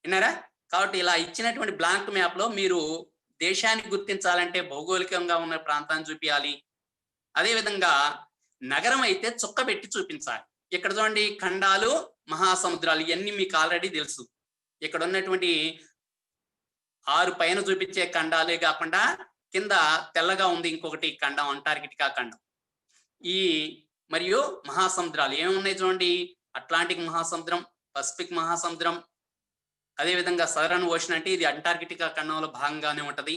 విన్నారా? కాబట్టి ఇలా ఇచ్చినటువంటి బ్లాంక్ మ్యాప్ లో మీరు దేశాన్ని గుర్తించాలంటే భౌగోళికంగా ఉన్న ప్రాంతాన్ని చూపించాలి. అదేవిధంగా నగరం అయితే చుక్క పెట్టి చూపించాలి. ఇక్కడ చూడండి, ఖండాలు, మహాసముద్రాలు ఇవన్నీ మీకు ఆల్రెడీ తెలుసు. ఇక్కడ ఉన్నటువంటి 6 పైన చూపించే ఖండాలే కాకుండా కింద తెల్లగా ఉంది ఇంకొకటి ఖండం, అంటార్కిటికా ఖండం. ఈ మరియు మహాసముద్రాలు ఏమున్నాయి చూడండి, అట్లాంటిక్ మహాసముద్రం, పసిఫిక్ మహాసముద్రం, అదేవిధంగా సదరన్ ఓషన్ అంటే ఇది అంటార్కిటికా ఖండంలో భాగంగానే ఉంటది.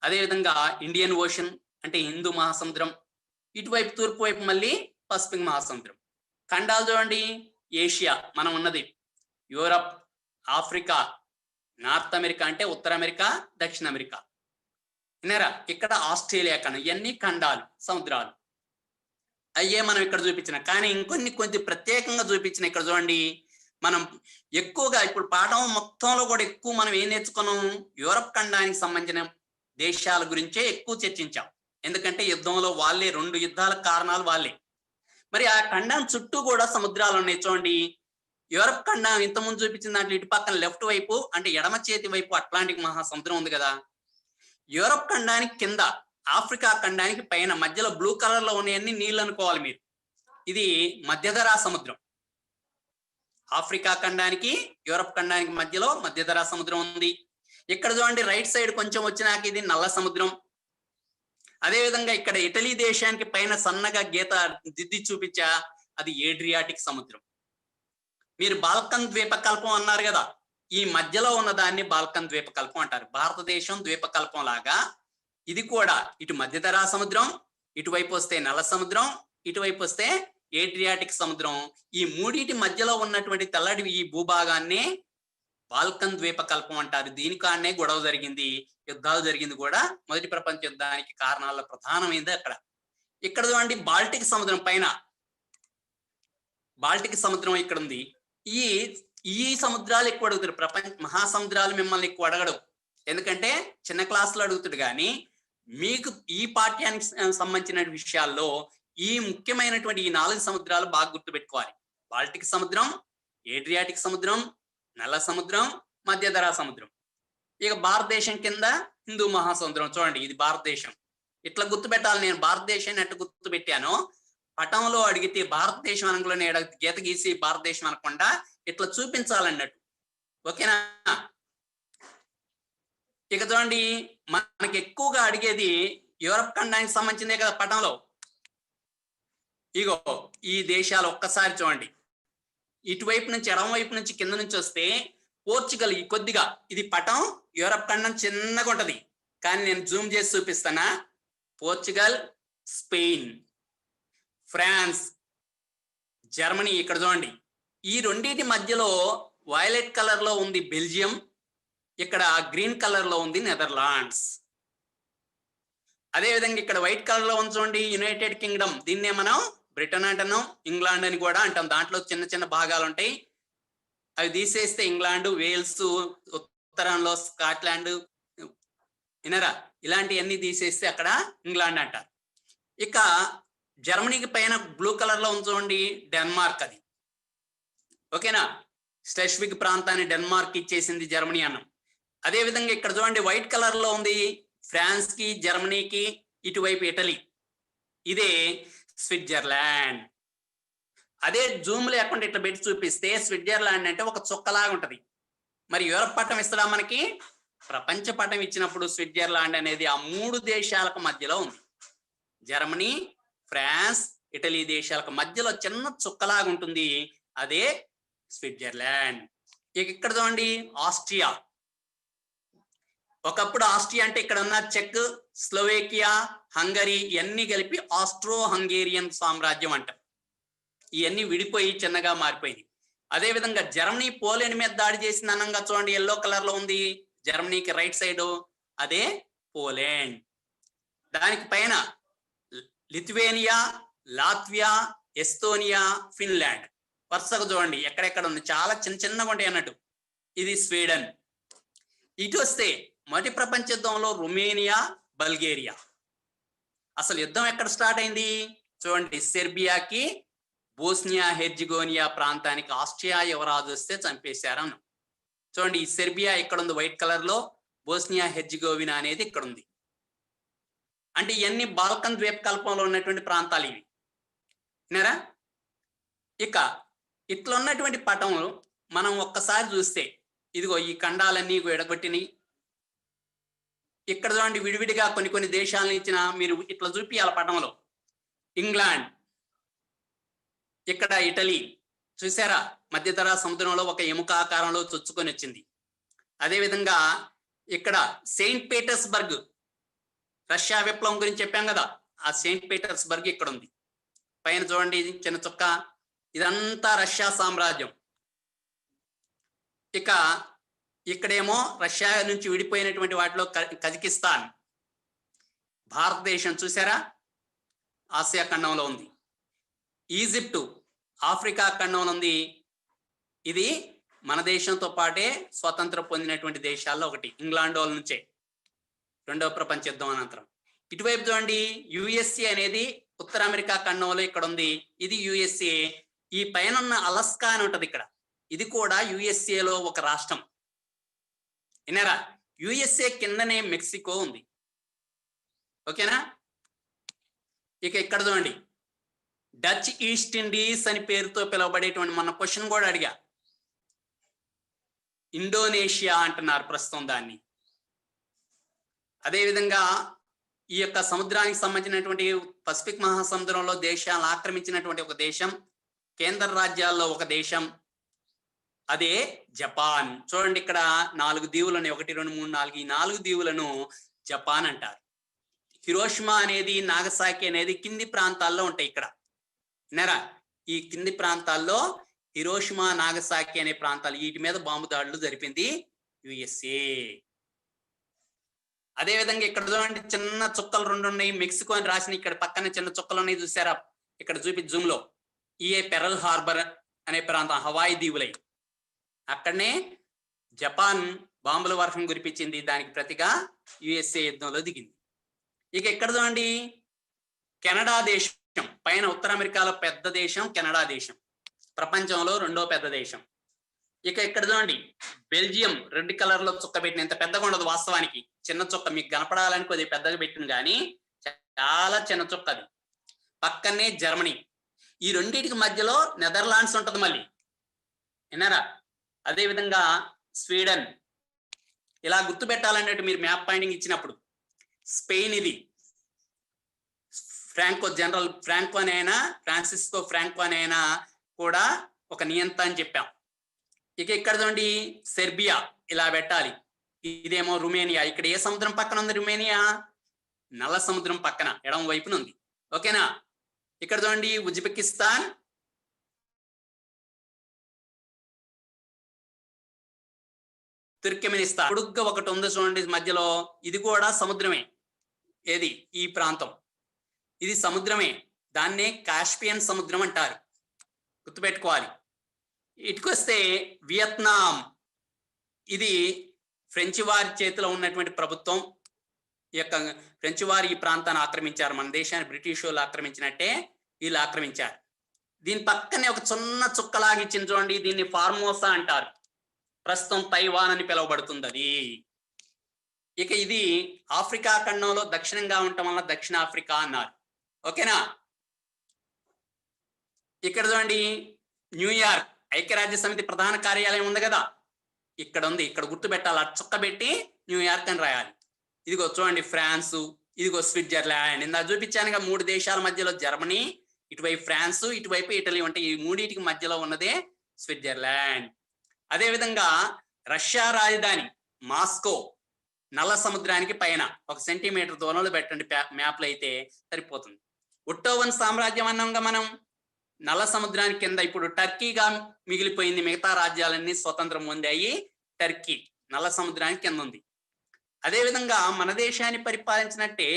అదేవిధంగా ఇండియన్ ఓషన్ అంటే హిందూ మహాసముద్రం, ఇటువైపు తూర్పు వైపు మళ్ళీ పసిఫిక్ మహాసముద్రం. ఖండాలు చూడండి, ఏషియా మనం ఉన్నది, యూరప్, ఆఫ్రికా, నార్త్ అమెరికా అంటే ఉత్తర అమెరికా, దక్షిణ అమెరికా. విన్నారా? ఇక్కడ ఆస్ట్రేలియా ఖండం. ఇవన్నీ ఖండాలు, సముద్రాలు. అయ్యే మనం ఇక్కడ చూపించిన, కానీ ఇంకొన్ని ప్రత్యేకంగా చూపించిన. ఇక్కడ చూడండి, మనం ఎక్కువగా ఇప్పుడు పాఠం మొత్తంలో కూడా ఎక్కువ మనం ఏం నేర్చుకున్నాం? యూరప్ ఖండానికి సంబంధించిన దేశాల గురించే ఎక్కువ చర్చించాం. ఎందుకంటే యుద్ధంలో వాళ్ళే 2 యుద్ధాల కారణాలు వాళ్ళే. మరి ఆ ఖండం చుట్టూ కూడా సముద్రాలు ఉన్నాయి చూడండి. యూరప్ ఖండం ఇంతకుముందు చూపించిన దాంట్లో ఇటు పక్కన లెఫ్ట్ వైపు అంటే ఎడమ చేతి వైపు అట్లాంటిక్ మహాసముద్రం ఉంది కదా. యూరప్ ఖండానికి కింద ఆఫ్రికా ఖండానికి పైన మధ్యలో బ్లూ కలర్ లో ఉన్నాయన్ని నీళ్ళు అనుకోవాలి మీరు. ఇది మధ్యధరా సముద్రం. ఆఫ్రికా ఖండానికి యూరప్ ఖండానికి మధ్యలో మధ్యధరా సముద్రం ఉంది. ఇక్కడ చూడండి రైట్ సైడ్ కొంచెం వచ్చినాక ఇది నల్ల సముద్రం. అదే విధంగా ఇక్కడ ఇటలీ దేశానికి పైన సన్నగా గీత దిద్ది చూపించా, అది ఏడ్రియాటిక్ సముద్రం. మీరు బాల్కన్ ద్వీపకల్పం అన్నారు కదా, ఈ మధ్యలో ఉన్న దాన్ని బాల్కన్ ద్వీపకల్పం అంటారు. భారతదేశం ద్వీపకల్పం లాగా ఇది కూడా ఇటు మధ్యధరా సముద్రం, ఇటువైపు వస్తే నల్ల సముద్రం, ఇటువైపు వస్తే ఏడ్రియాటిక్ సముద్రం. ఈ మూడింటి మధ్యలో ఉన్నటువంటి తెల్లటి ఈ భూభాగాన్ని బాల్కన్ ద్వీపకల్పం అంటారు. దీని కాడనే గొడవ జరిగింది, యుద్ధాలు జరిగింది కూడా. మొదటి ప్రపంచ యుద్ధానికి కారణాల్లో ప్రధానమైనది అక్కడ. ఇక్కడ చూడండి బాల్టిక్ సముద్రం పైన, బాల్టిక్ సముద్రం ఇక్కడ ఉంది. ఈ సముద్రాలు ఎక్కువ అడుగుతారు. ప్రపంచ మహాసముద్రాలు మిమ్మల్ని ఎక్కువ అడగడు, ఎందుకంటే చిన్న క్లాసులో అడుగుతాడు. కానీ మీకు ఈ పాఠ్యానికి సంబంధించిన విషయాల్లో ఈ ముఖ్యమైనటువంటి ఈ 4 సముద్రాలు బాగా గుర్తుపెట్టుకోవాలి. బాల్టిక్ సముద్రం, ఏడ్రియాటిక్ సముద్రం, నల్ల సముద్రం, మధ్యధరా సముద్రం. ఇక భారతదేశం కింద హిందూ మహాసముద్రం. చూడండి ఇది భారతదేశం. ఇట్లా గుర్తుపెట్టాలి. నేను భారతదేశాన్ని ఎట్లా గుర్తుపెట్టానో పటంలో అడిగితే భారతదేశం అనగానే గీత గీసి భారతదేశం అనకుండా ఇట్లా చూపించాలన్నట్టు. ఓకేనా? ఇక చూడండి మనకి ఎక్కువగా అడిగేది యూరప్ ఖండానికి సంబంధించిందే కదా పటంలో. ఇగో ఈ దేశాలు ఒక్కసారి చూడండి. ఇటువైపు నుంచి ఎడమ వైపు నుంచి కింద నుంచి వస్తే పోర్చుగల్ ఈ కొద్దిగా, ఇది పటం యూరప్ ఖండం చిన్నగా ఉంటది, కానీ నేను జూమ్ చేసి చూపిస్తానా. Portugal, Spain, France, Germany. ఇక్కడ చూడండి ఈ రెండింటి మధ్యలో వైలెట్ కలర్ లో ఉంది బెల్జియం, ఇక్కడ గ్రీన్ కలర్ లో ఉంది నెదర్లాండ్స్. అదేవిధంగా ఇక్కడ వైట్ కలర్ లో ఉంది చూడండి యునైటెడ్ కింగ్డమ్. దీన్నే మనం బ్రిటన్ అంటున్నాం, ఇంగ్లాండ్ అని కూడా అంటాం. దాంట్లో చిన్న చిన్న భాగాలు ఉంటాయి, అవి తీసేస్తే ఇంగ్లాండ్, వేల్స్, ఉత్తరంలో స్కాట్లాండ్, వినరా, ఇలాంటివన్నీ తీసేస్తే అక్కడ ఇంగ్లాండ్ అంటారు. ఇక జర్మనీకి పైన బ్లూ కలర్ లో ఉంది చూడండి డెన్మార్క్. అది ఓకేనా. స్లెస్విగ్ ప్రాంతాన్ని డెన్మార్క్ ఇచ్చేసింది జర్మనీ అన్నాం. అదే విధంగా ఇక్కడ చూడండి వైట్ కలర్ లో ఉంది ఫ్రాన్స్ కి, జర్మనీకి, ఇటువైపు ఇటలీ, ఇదే స్విట్జర్లాండ్. అదే జూమ్ లేకుండా ఇట్లా పెట్టి చూపిస్తే స్విట్జర్లాండ్ అంటే ఒక చుక్కలాగా ఉంటది. మరి యూరప్ పటం ఇస్తాడా మనకి? ప్రపంచ పటం ఇచ్చినప్పుడు స్విట్జర్లాండ్ అనేది ఆ 3 దేశాలకు మధ్యలో ఉంది. జర్మనీ, ఫ్రాన్స్, ఇటలీ దేశాలకు మధ్యలో చిన్న చుక్కలాగా ఉంటుంది, అదే స్విట్జర్లాండ్. ఇక ఇక్కడ చూడండి ఆస్ట్రియా. ఒకప్పుడు ఆస్ట్రియా అంటే ఇక్కడ ఉన్న చెక్, స్లోవేకియా, హంగరీ ఇవన్నీ కలిపి ఆస్ట్రో హంగేరియన్ సామ్రాజ్యం అంటారు. ఇవన్నీ విడిపోయి చిన్నగా మారిపోయింది. అదే విధంగా జర్మనీ పోలాండ్ మీద దాడి చేసింది అనంగా చూడండి ఎల్లో కలర్ లో ఉంది, జర్మనీకి రైట్ సైడ్, అదే పోలాండ్. దానికి పైన లిథువేనియా, లాత్వియా, ఎస్తోనియా, ఫిన్లాండ్. వరుసగా చూడండి ఎక్కడెక్కడ ఉంది, చాలా చిన్న చిన్నగా ఉంటాయి అన్నట్టు. ఇది స్వీడన్. ఇటు వస్తే మొదటి ప్రపంచ యుద్ధంలో రొమేనియా, బల్గేరియా. అసలు యుద్ధం ఎక్కడ స్టార్ట్ అయింది చూడండి, సెర్బియాకి, బోస్నియా హెర్జిగోనియా ప్రాంతానికి ఆస్ట్రియా యువరాజు వస్తే చంపేశారు అన్న. చూడండి ఈ సెర్బియా ఇక్కడ ఉంది వైట్ కలర్ లో, బోస్నియా హెర్జిగోవినా అనేది ఇక్కడ ఉంది. అంటే ఇవన్నీ బాల్కన్ ద్వీపకల్పంలో ఉన్నటువంటి ప్రాంతాలు ఇవి, విన్నారా. ఇక ఇట్లా ఉన్నటువంటి పటం మనం ఒక్కసారి చూస్తే ఇదిగో ఈ ఖండాలన్నీ ఎడగొట్టినాయి. ఇక్కడ చూడండి విడివిడిగా కొన్ని దేశాలను ఇచ్చిన, మీరు ఇట్లా చూపియాల పటంలో. ఇంగ్లాండ్, ఇక్కడ ఇటలీ చూసారా, మధ్యధరా సముద్రంలో ఒక ఎముక ఆకారంలో చొచ్చుకొని వచ్చింది. అదేవిధంగా ఇక్కడ సెయింట్ పీటర్స్బర్గ్, రష్యా విప్లవం గురించి చెప్పాం కదా, ఆ సెయింట్ పీటర్స్బర్గ్ ఇక్కడ ఉంది. పైన చూడండి చిన్న చుక్క, ఇదంతా రష్యా సామ్రాజ్యం. ఇక ఇక్కడేమో రష్యా నుంచి విడిపోయినటువంటి వాటిలో కజకిస్తాన్. భారతదేశం చూసారా ఆసియా ఖండంలో ఉంది. ఈజిప్టు ఆఫ్రికా ఖండంలో ఉంది. ఇది మన దేశంతో పాటే స్వతంత్రం పొందినటువంటి దేశాల్లో ఒకటి, ఇంగ్లాండ్ వాళ్ళ నుంచే 2వ ప్రపంచ యుద్ధం అనంతరం. ఇటువైపు చూడండి, యుఎస్ఏ అనేది ఉత్తర అమెరికా ఖండంలో ఇక్కడ ఉంది. ఇది యుఎస్ఏ. ఈ పైన ఉన్న అలస్కా అని ఉంటది ఇక్కడ, ఇది కూడా యుఎస్ఏలో ఒక రాష్ట్రం. విన్నారా? యుఎస్ఏ కిందనే మెక్సికో ఉంది. ఓకేనా? ఇక ఇక్కడ చూడండి, డచ్ ఈస్ట్ ఇండీస్ అని పేరుతో పిలువబడేటువంటి మన క్వశ్చన్ కూడా అడిగా, ఇండోనేషియా అంటున్నారు ప్రస్తుతం దాన్ని. అదేవిధంగా ఈ యొక్క సముద్రానికి సంబంధించినటువంటి పసిఫిక్ మహాసముద్రంలో దేశాలను ఆక్రమించినటువంటి ఒక దేశం, కేంద్ర రాజ్యాల్లో ఒక దేశం, అదే జపాన్. చూడండి, ఇక్కడ 4 దీవులను, 1 2 3 4, ఈ 4 దీవులను జపాన్ అంటారు. హిరోషిమా అనేది, నాగసాకి అనేది కింది ప్రాంతాల్లో ఉంటాయి. ఇక్కడ విన్నారా? ఈ కింది ప్రాంతాల్లో హిరోషిమా, నాగసాకి అనే ప్రాంతాలు, వీటి మీద బాంబు దాడులు జరిపింది యుఎస్ఏ. అదే విధంగా ఇక్కడ చూడండి, చిన్న చుక్కలు 2 ఉన్నాయి, మెక్సికో అని రాసిన ఇక్కడ పక్కన చిన్న చుక్కలు ఉన్నాయి, చూసారా? ఇక్కడ చూపి జూమ్ లో, ఈ పెరల్ హార్బర్ అనే ప్రాంతం హవాయి దీవులై, అక్కడనే జపాన్ బాంబుల వర్షం కురిపించింది. దానికి ప్రతిగా యుఎస్ఏ యుద్ధంలో దిగింది. ఇక ఇక్కడ చూడండి, కెనడా దేశం పైన, ఉత్తర అమెరికాలో పెద్ద దేశం కెనడా దేశం, ప్రపంచంలో 2వ పెద్ద దేశం. ఇక ఇక్కడ చూడండి, బెల్జియం రెడ్ కలర్ లో చుక్క పెట్టిన, ఎంత పెద్దగా ఉండదు వాస్తవానికి, చిన్న చుక్క, మీకు కనపడాలని కొద్దిగా పెద్దగా పెట్టింది కానీ చాలా చిన్న చుక్క అది. పక్కనే జర్మనీ, ఈ రెండింటికి మధ్యలో నెదర్లాండ్స్ ఉంటది మళ్ళీ, విన్నారా? అదే విధంగా స్వీడన్. ఇలా గుర్తు పెట్టాలన్నట్టు మీరు మ్యాప్ పాయింటింగ్ ఇచ్చినప్పుడు. స్పెయిన్, ఇది ఫ్రాంకో, జనరల్ ఫ్రాంకో అని అయినా, ఫ్రాన్సిస్కో ఫ్రాంకో అని అయినా కూడా ఒక నియంత అని చెప్పాం. ఇక ఇక్కడ చూడండి, సెర్బియా, ఇలా పెట్టాలి. ఇదేమో రుమేనియా. ఇక్కడ ఏ సముద్రం పక్కన ఉంది రుమేనియా? నల్ల సముద్రం పక్కన ఎడమ వైపున ఉంది. ఓకేనా? ఇక్కడ చూడండి, ఉజ్బెకిస్తాన్, తుర్క్మెనిస్తాన్. పొడుగ్గా ఒకటి ఉంది చూడండి మధ్యలో, ఇది కూడా సముద్రమే. ఏది? ఈ ప్రాంతం ఇది సముద్రమే, దాన్నే కాస్పియన్ సముద్రం అంటారు, గుర్తుపెట్టుకోవాలి. ఇటుకొస్తే వియత్నాం, ఇది ఫ్రెంచ్ వారి చేతిలో ఉన్నటువంటి ప్రభుత్వం. ఈ యొక్క ఫ్రెంచ్ వారు ఈ ప్రాంతాన్ని ఆక్రమించారు, మన దేశాన్ని బ్రిటిష్ వాళ్ళు ఆక్రమించినట్టే వీళ్ళు ఆక్రమించారు. దీని పక్కనే ఒక చిన్న చుక్కలాగా ఇచ్చింది చూడండి, దీన్ని ఫార్మోసా అంటారు, ప్రస్తుతం తైవాన్ అని పిలువబడుతుంది అది. ఇక ఇది ఆఫ్రికా ఖండంలో దక్షిణంగా ఉండటం వల్ల దక్షిణ ఆఫ్రికా అన్నారు. ఓకేనా? ఇక్కడ చూడండి, న్యూయార్క్ ఐక్యరాజ్య సమితి ప్రధాన కార్యాలయం ఉంది కదా, ఇక్కడ ఉంది. ఇక్కడ గుర్తు పెట్టాలి, ఆ చుక్క పెట్టి న్యూయార్క్ అని రాయాలి. ఇదిగో చూడండి ఫ్రాన్సు, ఇదిగో స్విట్జర్లాండ్. ఇందా చూపించానుగా 3 దేశాల మధ్యలో జర్మనీ, ఇటువైపు ఫ్రాన్స్, ఇటువైపు ఇటలీ ఉంటాయి. ఈ 3 మధ్యలో ఉన్నదే స్విట్జర్లాండ్. అదేవిధంగా రష్యా రాజధాని మాస్కో, నల్ల సముద్రానికి పైన 1 సెంటీమీటర్ దూరంలో పెట్టండి మ్యాప్లో అయితే సరిపోతుంది. ఒట్టోవన్ సామ్రాజ్యం అన్నాంగా మనం, నల్ల సముద్రానికి కింద ఇప్పుడు టర్కీగా మిగిలిపోయింది. మిగతా రాజ్యాలన్నీ స్వతంత్రం పొందాయి, టర్కీ నల్ల సముద్రానికి కింద ఉంది. అదేవిధంగా మన దేశాన్ని పరిపాలించినట్టే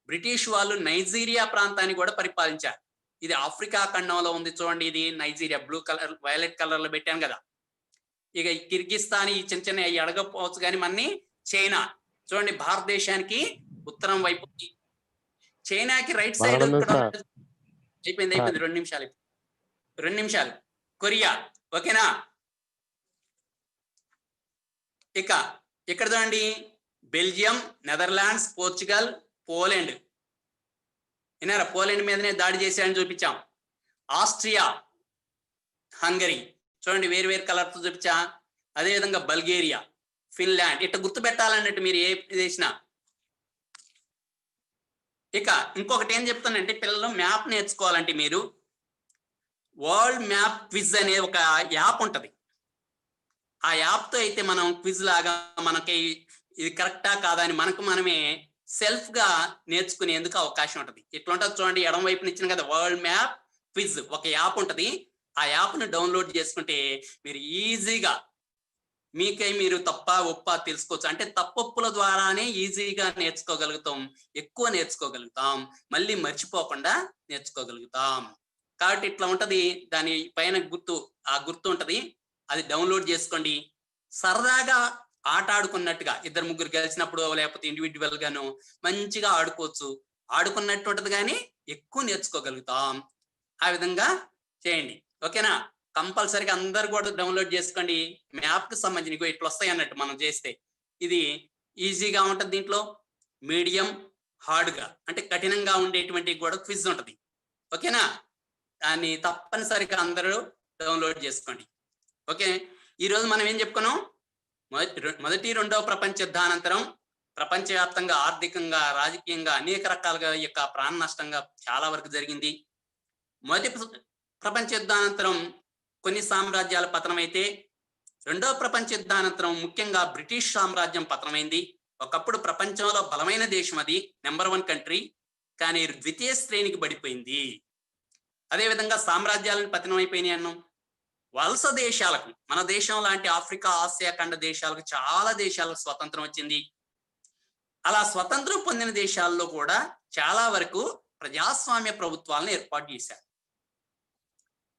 బ్రిటిష్ వాళ్ళు నైజీరియా ప్రాంతాన్ని కూడా పరిపాలించారు. ఇది ఆఫ్రికా ఖండంలో ఉంది చూడండి, ఇది Nigeria, blue colour violet colour లో పెట్టాను కదా. ఇక ఈ కిర్గిస్తాన్, ఈ చిన్న చిన్న అవి అడగపోవచ్చు కానీ మన్ని చైనా చూడండి, భారతదేశానికి ఉత్తరం వైపు, చైనాకి రైట్ సైడ్ అయిపోయింది 2 నిమిషాలు కొరియా. ఓకేనా? ఇక ఇక్కడ చూడండి, బెల్జియం, నెదర్లాండ్స్, పోర్చుగల్, పోలాండ్. విన్నారా? పోలాండ్ మీదనే దాడి చేశాడని చూపించాం. ఆస్ట్రియా, హంగరీ చూడండి వేరు కలర్తో చూపించా. అదేవిధంగా బల్గేరియా, ఫిన్లాండ్. ఇట్లా గుర్తు పెట్టాలన్నట్టు మీరు ఏ చేసినా. ఇక ఇంకొకటి ఏం చెప్తానంటే, పిల్లలు మ్యాప్ నేర్చుకోవాలంటే మీరు వరల్డ్ మ్యాప్ క్విజ్ అనే ఒక యాప్ ఉంటది. ఆ యాప్తో అయితే మనం క్విజ్ లాగా మనకి ఇది కరెక్టా కాదా అని మనకు మనమే సెల్ఫ్ గా నేర్చుకునేందుకు అవకాశం ఉంటుంది. ఇట్లా ఉంటుంది చూడండి, ఎడమ వైపున ఇచ్చిన కదా వరల్డ్ మ్యాప్ క్విజ్ ఒక యాప్ ఉంటది. ఆ యాప్ను డౌన్లోడ్ చేసుకుంటే మీరు ఈజీగా మీకై మీరు తప్ప ఒప్ప తెలుసుకోవచ్చు. అంటే తప్పొప్పుల ద్వారానే ఈజీగా నేర్చుకోగలుగుతాం, ఎక్కువ నేర్చుకోగలుగుతాం, మళ్ళీ మర్చిపోకుండా నేర్చుకోగలుగుతాం. కాబట్టి ఇట్లా ఉంటది, దాని పైన గుర్తు, ఆ గుర్తు ఉంటది, అది డౌన్లోడ్ చేసుకోండి. సరదాగా ఆట ఆడుకున్నట్టుగా ఇద్దరు ముగ్గురు కలిసినప్పుడు లేకపోతే ఇండివిజువల్ గాను మంచిగా ఆడుకోవచ్చు. ఆడుకున్నట్టు ఉంటది కానీ ఎక్కువ నేర్చుకోగలుగుతాం. ఆ విధంగా చేయండి. ఓకేనా? కంపల్సరీగా అందరు కూడా డౌన్లోడ్ చేసుకోండి. మ్యాప్ కి సంబంధించి ఇగో ఇట్లా వస్తాయి అన్నట్టు మనం చేస్తే. ఇది ఈజీగా ఉంటది. దీంట్లో మీడియం, హార్డ్‌గా అంటే కఠినంగా ఉండేటువంటి కూడా క్విజ్ ఉంటది. ఓకేనా? దాన్ని తప్పనిసరిగా అందరూ డౌన్లోడ్ చేసుకోండి. ఓకే. ఈరోజు మనం ఏం చెప్పుకున్నాం? మొదటి రెండవ ప్రపంచ యుద్ధానంతరం ప్రపంచవ్యాప్తంగా ఆర్థికంగా, రాజకీయంగా అనేక రకాలుగా ఈ యొక్క ప్రాణ నష్టంగా చాలా వరకు జరిగింది. మొదటి ప్రపంచ యుద్ధానంతరం కొన్ని సామ్రాజ్యాల పతనమైతే, రెండవ ప్రపంచ యుద్ధానంతరం ముఖ్యంగా బ్రిటిష్ సామ్రాజ్యం పతనమైంది. ఒకప్పుడు ప్రపంచంలో బలమైన దేశం అది, నెంబర్ 1 కంట్రీ. కానీ ద్వితీయ శ్రేణికి పడిపోయింది. అదేవిధంగా సామ్రాజ్యాలను పతనం అయిపోయినాయి అన్నాం. వలస దేశాలకు, మన దేశం లాంటి ఆఫ్రికా, ఆసియా ఖండ దేశాలకు చాలా దేశాలకు స్వతంత్రం వచ్చింది. అలా స్వతంత్రం పొందిన దేశాల్లో కూడా చాలా వరకు ప్రజాస్వామ్య ప్రభుత్వాలను ఏర్పాటు చేశారు.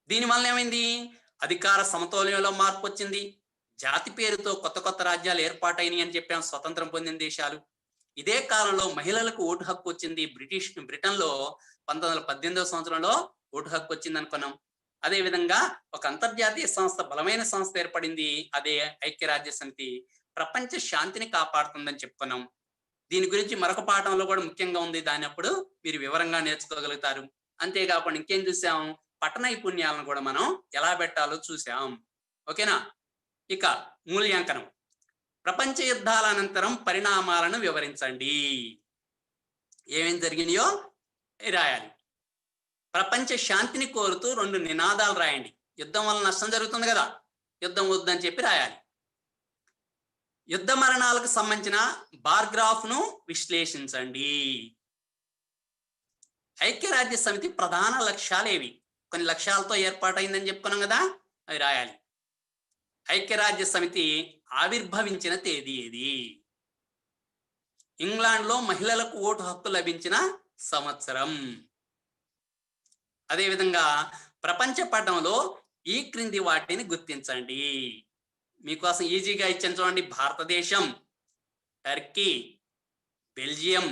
దీనివల్ల ఏమైంది? అధికార సమతౌల్యంలో మార్పు వచ్చింది. జాతి పేరుతో కొత్త కొత్త రాజ్యాలు ఏర్పాటైనాయి అని చెప్పాం స్వతంత్రం పొందిన దేశాలు. ఇదే కాలంలో మహిళలకు ఓటు హక్కు వచ్చింది. బ్రిటన్లో 1918వ సంవత్సరంలో ఓటు హక్కు వచ్చింది అనుకున్నాం. అదే విధంగా ఒక అంతర్జాతీయ సంస్థ, బలమైన సంస్థ ఏర్పడింది. అదే ఐక్యరాజ్య సమితి. ప్రపంచ శాంతిని కాపాడుతుందని చెప్పుకున్నాం. దీని గురించి మరొక పాఠంలో కూడా ముఖ్యంగా ఉంది. దాని అప్పుడు మీరు వివరంగా నేర్చుకోగలుగుతారు. అంతేకాకుండా ఇంకేం చూసాం? పఠన నైపుణ్యాలను కూడా మనం ఎలా పెట్టాలో చూసాం. ఓకేనా? ఇక మూల్యాంకనం. ప్రపంచ యుద్ధాల అనంతరం పరిణామాలను వివరించండి. ఏమేం జరిగినాయో రాయాలి. ప్రపంచ శాంతిని కోరుతూ 2 నినాదాలు రాయండి. యుద్ధం వల్ల నష్టం జరుగుతుంది కదా, యుద్ధం వద్దని చెప్పి రాయాలి. యుద్ధ మరణాలకు సంబంధించిన బార్గ్రాఫ్ ను విశ్లేషించండి. ఐక్యరాజ్య సమితి ప్రధాన లక్ష్యాలు ఏవి? కొన్ని లక్ష్యాలతో ఏర్పాటైందని చెప్పుకున్నాం కదా, అవి రాయాలి. ఐక్యరాజ్య సమితి ఆవిర్భవించిన తేదీ ఏది? ఇంగ్లాండ్లో మహిళలకు ఓటు హక్కు లభించిన సంవత్సరం. అదేవిధంగా ప్రపంచ పటంలో ఈ క్రింది వాటిని గుర్తించండి. మీకోసం ఈజీగా ఇచ్చాను చూడండి. భారతదేశం, టర్కీ, బెల్జియం.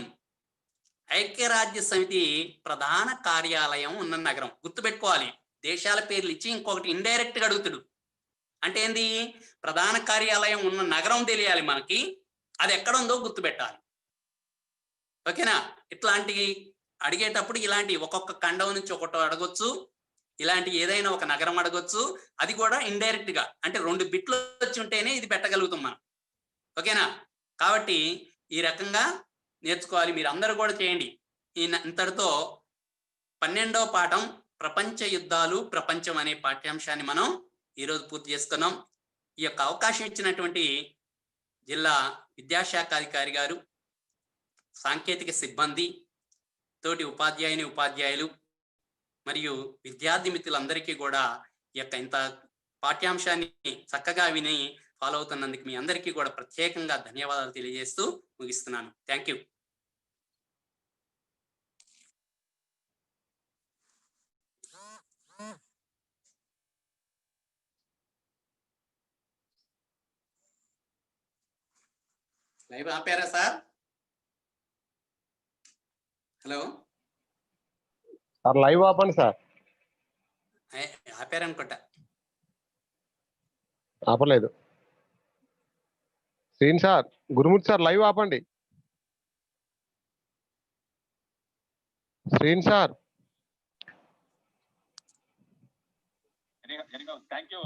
ఐక్యరాజ్య సమితి ప్రధాన కార్యాలయం ఉన్న నగరం గుర్తుపెట్టుకోవాలి. దేశాల పేర్లు ఇచ్చి ఇంకొకటి ఇండైరెక్ట్ గా అడుగుతాడు. అంటే ఏంది? ప్రధాన కార్యాలయం ఉన్న నగరం తెలియాలి మనకి, అది ఎక్కడ ఉందో గుర్తుపెట్టాలి. ఓకేనా? ఇట్లాంటి అడిగేటప్పుడు ఇలాంటి ఒక్కొక్క ఖండం నుంచి ఒకటో అడగొచ్చు, ఇలాంటి ఏదైనా ఒక నగరం అడగొచ్చు. అది కూడా ఇండైరెక్ట్ గా, అంటే 2 బిట్లు వచ్చి ఉంటేనే ఇది పెట్టగలుగుతాం మనం. ఓకేనా? కాబట్టి ఈ రకంగా నేర్చుకోవాలి. మీరు అందరూ కూడా చేయండి. ఇంతటితో 12వ పాఠం ప్రపంచ యుద్ధాలు, ప్రపంచం అనే పాఠ్యాంశాన్ని మనం ఈరోజు పూర్తి చేసుకున్నాం. ఈ యొక్క అవకాశం ఇచ్చినటువంటి జిల్లా విద్యాశాఖ అధికారి గారు, సాంకేతిక సిబ్బంది, తోటి ఉపాధ్యాయులు మరియు విద్యార్థి మిత్రులందరికీ కూడా ఈ యొక్క ఇంత పాఠ్యాంశాన్ని చక్కగా విని ఫాలో అవుతున్నందుకు మీ అందరికీ కూడా ప్రత్యేకంగా ధన్యవాదాలు తెలియజేస్తూ ముగిస్తున్నాను. Thank you. లైవ్ ఆపారా సార్? హలో సార్, లైవ్ ఆపండి సార్. ఆపారనుకుంటా. ఆపలేదు. Sreen sir, Gurumurthy sir, live ఆపండి. శ్రీన్ సార్. Thank you.